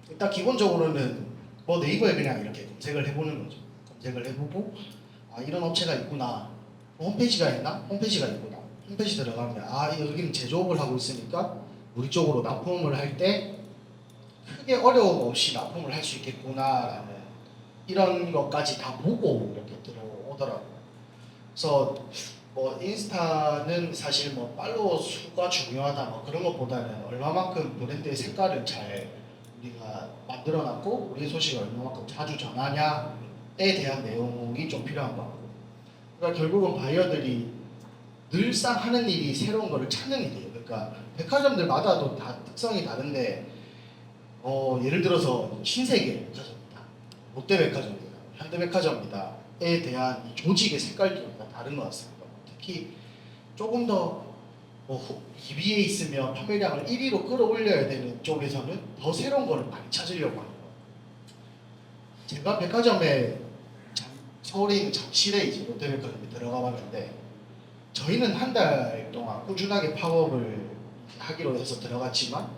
Speaker 4: 일단 기본적으로는 뭐 네이버에 그냥 이렇게 검색을 해보는 거죠. 검색을 해보고 아 이런 업체가 있구나. 홈페이지가 있나? 홈페이지가 있구나. 홈페이지 들어가면 아 여기는 제조업을 하고 있으니까 우리 쪽으로 납품을 할 때 크게 어려움 없이 납품을 할 수 있겠구나라는 이런 것까지 다 보고 이렇게 들어오더라고요. 그래서 뭐 인스타는 사실 뭐 팔로워 수가 중요하다 뭐 그런 것보다는 얼마만큼 브랜드의 색깔을 잘 우리가 만들어놨고 우리의 소식을 얼마만큼 자주 전하냐에 대한 내용이 좀 필요한 것 같고 그러니까 결국은 바이어들이 늘상 하는 일이 새로운 거를 찾는 일이에요. 그러니까 백화점들마다도 다 특성이 다른데 예를 들어서 신세계 백화점이다, 롯데백화점이다, 현대백화점이다에 대한 이 조직의 색깔들이 다 다른 것 같습니다. 특히 조금 더 2위에 있으면 판매량을 1위로 끌어올려야 되는 쪽에서는 더 새로운 거를 많이 찾으려고 하는 거예요. 제가 백화점에 서울에 있는 잠실에 이제 롯데백화점에 들어가 봤는데 저희는 한 달 동안 꾸준하게 팝업을 하기로 해서 들어갔지만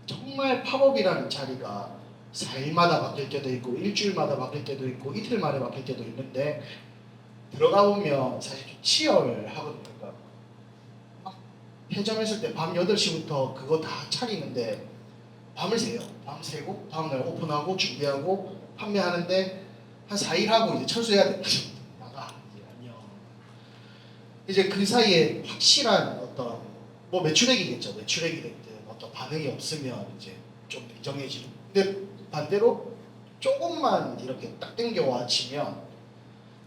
Speaker 4: 정말 팝업이라는 자리가 4일마다 바뀔 때도 있고 일주일마다 바뀔 때도 있고 이틀 만에 바뀔 때도 있는데 들어가 보면 사실 좀 치열하거든요. 그러니까 막 폐점했을 때 밤 8시부터 그거 다 차리는데 밤을 새요. 밤 새고 다음날 오픈하고 준비하고 판매하는데 한 4일 하고 이제 철수해야 된다. 나가 이제 안녕. 이제 그 사이에 확실한 어떤 뭐 매출액이겠죠. 매출액이 됐든 어떤 반응이 없으면 이제 좀 냉정해지는. 근데 반대로 조금만 이렇게 딱 땡겨와 치면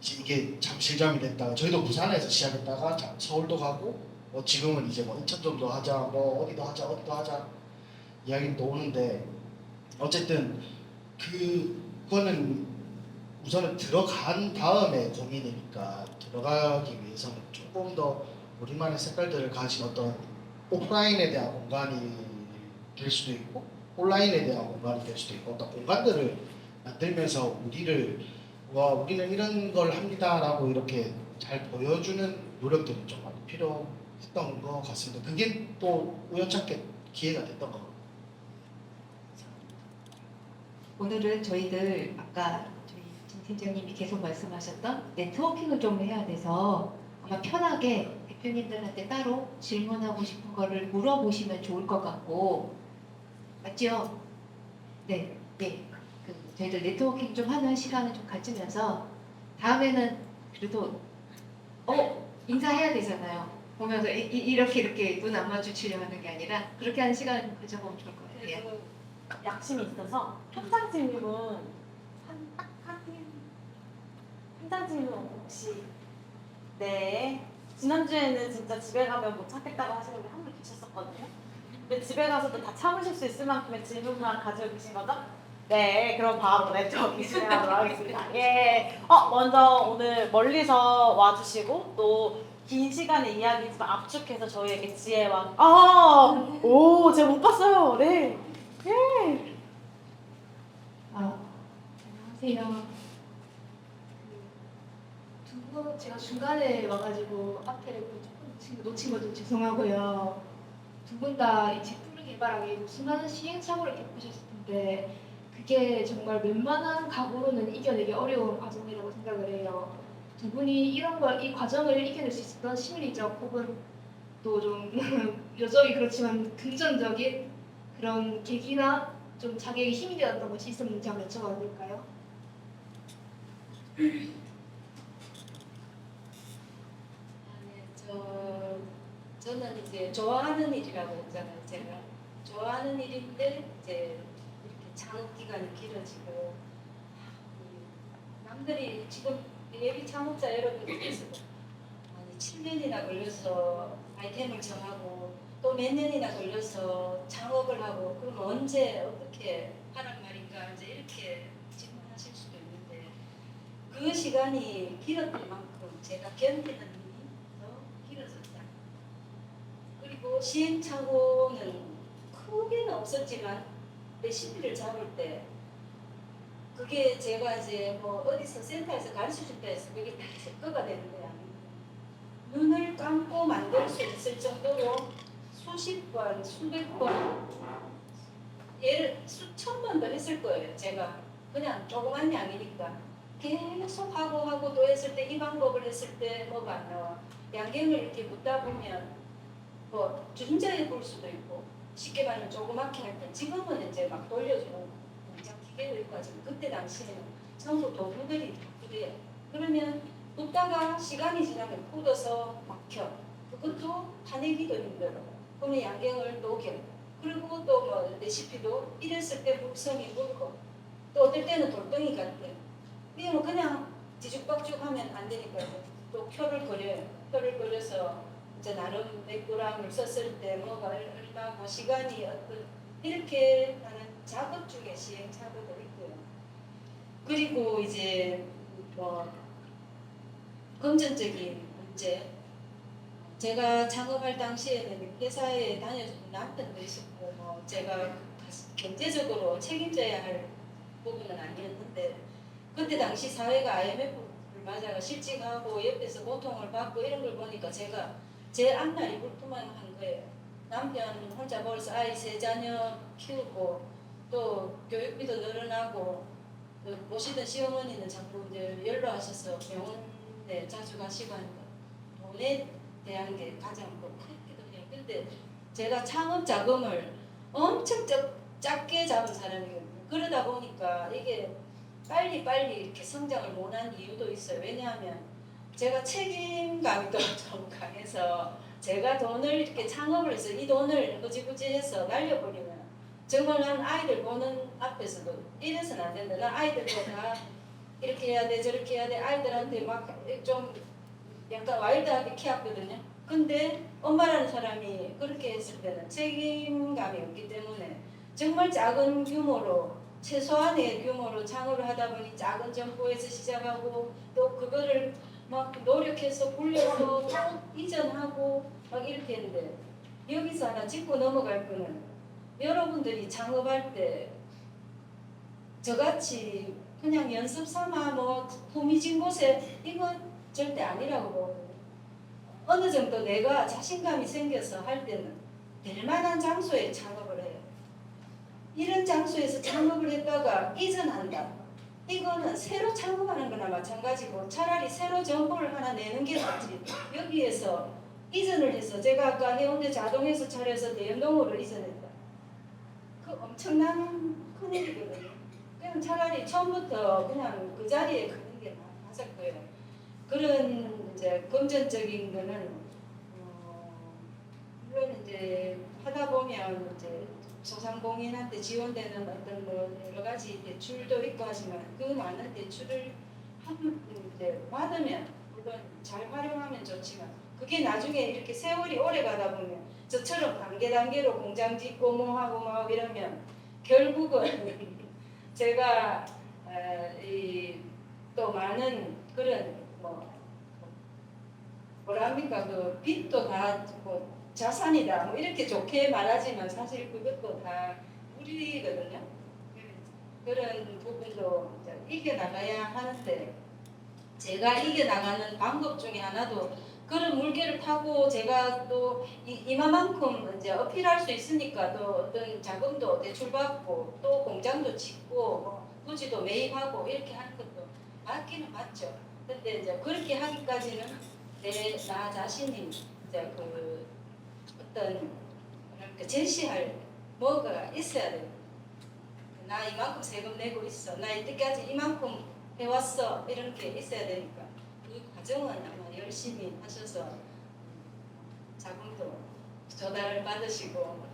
Speaker 4: 이제 이게 잠실점이 됐다가 저희도 부산에서 시작했다가 서울도 가고 뭐 지금은 이제 뭐 인천점도 하자 뭐 어디도 하자 이야기도 오는데 어쨌든 그거는 우선은 들어간 다음에 고민이니까 들어가기 위해서는 조금 더 우리만의 색깔들을 가진 어떤 오프라인에 대한 공간이 될 수도 있고 온라인에 대한 공간이 될 수도 있고 어떤 공간들을 만들면서 우리는 이런 걸 합니다라고 이렇게 잘 보여주는 노력들이 좀 많이 필요했던 것 같습니다. 그게 또 우연찮게 기회가 됐던 것 같아요.
Speaker 5: 오늘은 저희들 아까 저희 진 팀장님이 계속 말씀하셨던 네트워킹을 좀 해야 돼서 아마 편하게 대표님들한테 따로 질문하고 싶은 거를 물어보시면 좋을 것 같고 맞죠? 네, 네. 저희들 네트워킹 좀 하는 시간을 좀 가지면서 다음에는 그래도 인사해야 되잖아요. 보면서 이렇게 눈 안 마주치려 하는 게 아니라 그렇게 하는 시간을 가져보면 좋을 것 같아요.
Speaker 1: 약심이 있어서 현장 질문 현장 질문 혹시 네 지난주에는 진짜 집에 가면 못 찾겠다고 하시는 분 한 분 계셨었거든요. 근데 집에 가서도 다 참으실 수 있을 만큼의 질문만 가지고 계신 거죠? 네, 그럼 바로 네트워킹 진행하도록 하겠습니다. 예, 먼저 오늘 멀리서 와주시고 또 긴 시간의 이야기지만 압축해서 저희에게 지혜와 제가 못 봤어요. 네. 예.
Speaker 6: 안녕하세요. 두 분 제가 중간에 와가지고 앞에를 조금 놓친 거 좀 죄송하고요. 두 분 다 이 제품을 개발하기 위해 수많은 시행착오를 겪으셨을 텐데 그게 정말 웬만한 각오로는 이겨내기 어려운 과정이라고 생각을 해요. 두 분이 이 과정을 이겨낼 수 있었던 심리적 혹은 또 좀 여전히 그렇지만 금전적인 그런 계기나 좀 자기에게 힘이 되었던 것이 있었는지 한번 여쭤봐도 될까요?
Speaker 3: 저는 이제 좋아하는 일이라고 했잖아요. 제가 좋아하는 일인데 이제 이렇게 창업 기간이 길어지고 남들이 지금 예비 창업자 여러분들께서 7년이나 걸려서 아이템을 정하고 또 몇 년이나 걸려서 창업을 하고 그럼 언제 어떻게 하란 말인가 이제 이렇게 질문하실 수도 있는데 그 시간이 길었던 만큼 제가 견디는 힘이 더 길어졌다. 그리고 시행착오는 크게는 없었지만 레시피를 잡을 때 그게 제가 이제 뭐 어디서 센터에서 가르쳐줄 때에서 그게 다 제거가 되는 게 아니고 눈을 감고 만들 수 있을 정도로 수십 번, 수백 번, 예를 수천 번도 했을 거예요. 제가 그냥 조그만 양이니까 계속 하고 또 했을 때 이 방법을 했을 때 뭐가 안 나와. 양갱을 이렇게 묻다 보면 뭐 준자에 볼 수도 있고 쉽게 말하면 조그맣게 할 때 지금은 이제 막 돌려주는 공장 기계도 있고 하지만 그때 당시에는 전부 도구들이 그래요. 그러면 붓다가 시간이 지나면 굳어서 막혀. 그것도 파내기도 힘들어. 그러면 양갱을 녹여. 그리고 또 뭐 레시피도 이랬을 때 물성이 묽고 또 어떨 때는 돌덩이 같대. 이거 그냥 뒤죽박죽 하면 안 되니까 또 표를 그려요. 표를 그려서 이제 나름 몇 그램을 썼을 때 뭐가 얼마 뭐 시간이 어떤 이렇게 하는 작업 중에 시행착오도 있고요. 그리고 이제 뭐 금전적인 문제. 제가 창업할 당시에는 회사에 다녀주는 남편도 있었고 뭐 제가 경제적으로 책임져야 할 부분은 아니었는데 그때 당시 사회가 IMF를 맞아가 실직하고 옆에서 고통을 받고 이런 걸 보니까 제가 제 앞날이 불투명한 거예요. 남편 혼자 벌써 아이 3자녀 키우고 또 교육비도 늘어나고 모시던 시어머니는 자꾸 이제 연로하셔서 병원에 자주 가시고 하니까 돈에 대한 게 가장 크거든요. 근데 제가 창업 자금을 엄청 작게 잡은 사람이거든요. 그러다 보니까 이게 빨리 이렇게 성장을 못한 이유도 있어요. 왜냐하면 제가 책임감이 또 좀 강해서 제가 돈을 이렇게 창업을 해서 이 돈을 흐지부지해서 날려버리면 정말 난 아이들 보는 앞에서도 이래서는 안 된다. 난 아이들도 다 이렇게 해야 돼 저렇게 해야 돼 아이들한테 막 좀 약간 와일드하게 키웠거든요. 근데 엄마라는 사람이 그렇게 했을 때는 책임감이 없기 때문에 정말 작은 규모로 최소한의 규모로 창업을 하다 보니 작은 점포에서 시작하고 또 그거를 막 노력해서 굴려서 또 이전하고 막 이렇게 했는데 여기서 하나 짚고 넘어갈 거는 여러분들이 창업할 때 저같이 그냥 연습 삼아 뭐 후미진 곳에 이건 절대 아니라고 보거든요. 어느 정도 내가 자신감이 생겨서 할 때는 될 만한 장소에 창업을 해요. 이런 장소에서 창업을 했다가 이전한다. 이거는 새로 창업하는 거나 마찬가지고 차라리 새로 정보를 하나 내는 게 낫지. 여기에서 이전을 해서 제가 아까 해운대 자동에서 차려서 대연동으로 이전했다. 그 엄청난 큰일이거든요. 그냥 차라리 처음부터 그냥 그 자리에 가는 게 맞을 거예요. 그런 이제 금전적인 거는 물론 이제 하다 보면 이제 소상공인한테 지원되는 어떤 뭐 여러 가지 대출도 있고 하지만 그 많은 대출을 이제 받으면 물론 잘 활용하면 좋지만 그게 나중에 이렇게 세월이 오래 가다 보면 저처럼 단계로 공장 짓고 뭐 하고 막 이러면 결국은 제가 또 많은 그런 뭐랍니까 그 빚도 다 뭐 자산이다 뭐 이렇게 좋게 말하지만 사실 그것도 다 무리거든요. 그런 부분도 이제 이겨나가야 하는데 제가 이겨나가는 방법 중에 하나도 그런 물결을 타고 제가 또 이만큼 이제 어필할 수 있으니까 또 어떤 자금도 대출받고 또 공장도 짓고 뭐 부지도 매입하고 이렇게 하는 것도 맞기는 맞죠. 근데 이제 그렇게 하기까지는 나 자신이 이제 그 어떤 뭐랄까 제시할 뭐가 있어야 돼요. 나 이만큼 세금 내고 있어. 나 이때까지 이만큼 해왔어. 이런 게 있어야 되니까 그 과정은 아마 열심히 하셔서 자금도 조달을 받으시고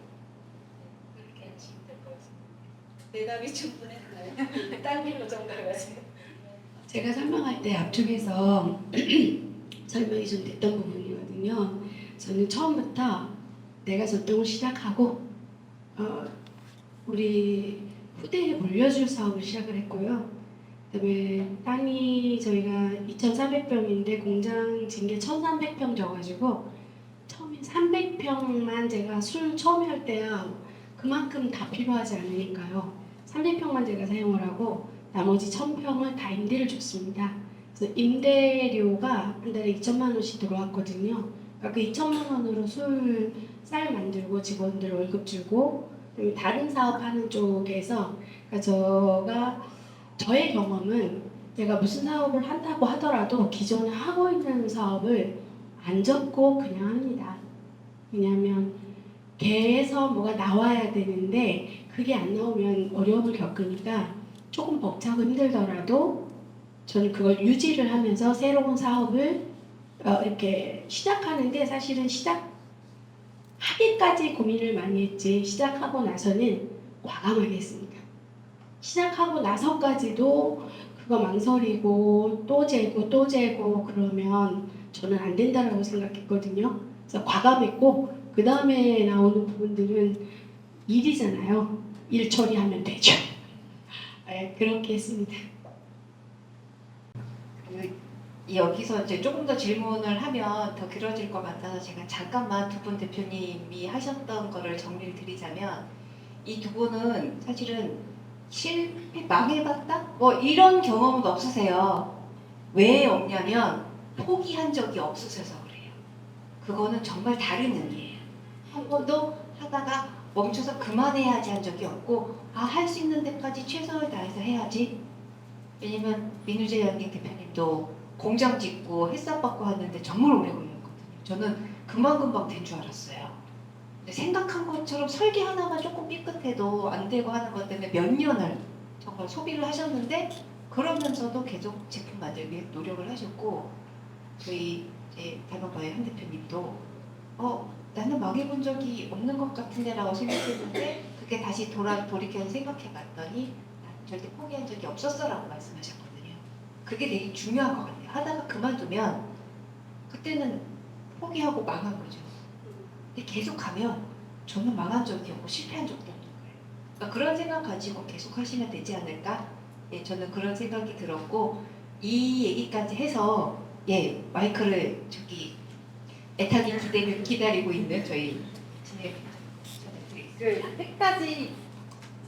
Speaker 3: 그렇게 하시면 될 것 같습니다. 대답이 충분했나요? 딴 길로 좀 가가지고.
Speaker 2: 제가 설명할 때 앞쪽에서 설명이 좀 됐던 부분이거든요. 저는 처음부터 내가 전통을 시작하고 우리 후대에 물려줄 사업을 시작을 했고요. 그다음에 땅이 저희가 2,400평인데 공장 진 게 1,300평 져가지고 처음에 300평만 제가 술 처음에 할 때요. 그만큼 다 필요하지 않으니까요. 300평만 제가 사용을 하고 나머지 1,000평을 다 임대를 줬습니다. 그래서 임대료가 한 달에 2천만 원씩 들어왔거든요. 그 2천만 원으로 쌀 만들고 직원들 월급 주고 그다음에 다른 사업하는 쪽에서 그러니까 저의 경험은 제가 무슨 사업을 한다고 하더라도 기존에 하고 있는 사업을 안 접고 그냥 합니다. 왜냐하면 개에서 뭐가 나와야 되는데 그게 안 나오면 어려움을 겪으니까 조금 벅차고 힘들더라도 저는 그걸 유지를 하면서 새로운 사업을 이렇게 시작하는데 사실은 시작하기까지 고민을 많이 했지 시작하고 나서는 과감하게 했습니다. 시작하고 나서까지도 그거 망설이고 또 재고 그러면 저는 안 된다라고 생각했거든요. 그래서 과감했고 그 다음에 나오는 부분들은 일이잖아요. 일 처리하면 되죠. 네, 그렇게 했습니다.
Speaker 5: 여기서 이제 조금 더 질문을 하면 더 길어질 것 같아서 제가 잠깐만 두 분 대표님이 하셨던 거를 정리를 드리자면 이 두 분은 사실은 망해봤다? 뭐 이런 경험은 없으세요. 왜 없냐면 포기한 적이 없으셔서 그래요. 그거는 정말 다른 의미예요. 한 번도 하다가 멈춰서 그만해야지 한 적이 없고 할 수 있는 데까지 최선을 다해서 해야지. 왜냐면 민우재 연기 대표님도 공장 짓고 햇살 받고 하는데 정말 오래 걸렸거든요. 저는 금방금방 된 줄 알았어요. 근데 생각한 것처럼 설계 하나가 조금 삐끗해도 안 되고 하는 것 때문에 몇 년을 정말 소비를 하셨는데 그러면서도 계속 제품 만들기 위해 노력을 하셨고 저희 이제 단호바의 한 대표님도 나는 망해본 적이 없는 것 같은데 라고 생각했는데 그게 다시 돌이켜서 생각해봤더니 나는 절대 포기한 적이 없었어 라고 말씀하셨거든요. 그게 되게 중요한 것 같아요. 하다가 그만두면 그때는 포기하고 망한 거죠. 근데 계속하면 저는 망한 적이 없고 실패한 적도 없는 거예요. 그러니까 그런 생각 가지고 계속 하시면 되지 않을까? 예, 저는 그런 생각이 들었고 이 얘기까지 해서 마이크를 애타게 기다리고 있는 저희 진혜
Speaker 1: 끝까지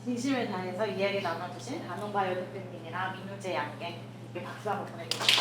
Speaker 1: 진심을 다해서 이야기 나눠주신 단원바이오 대표님이랑 민우재 양께 박수 한번 보내주세요.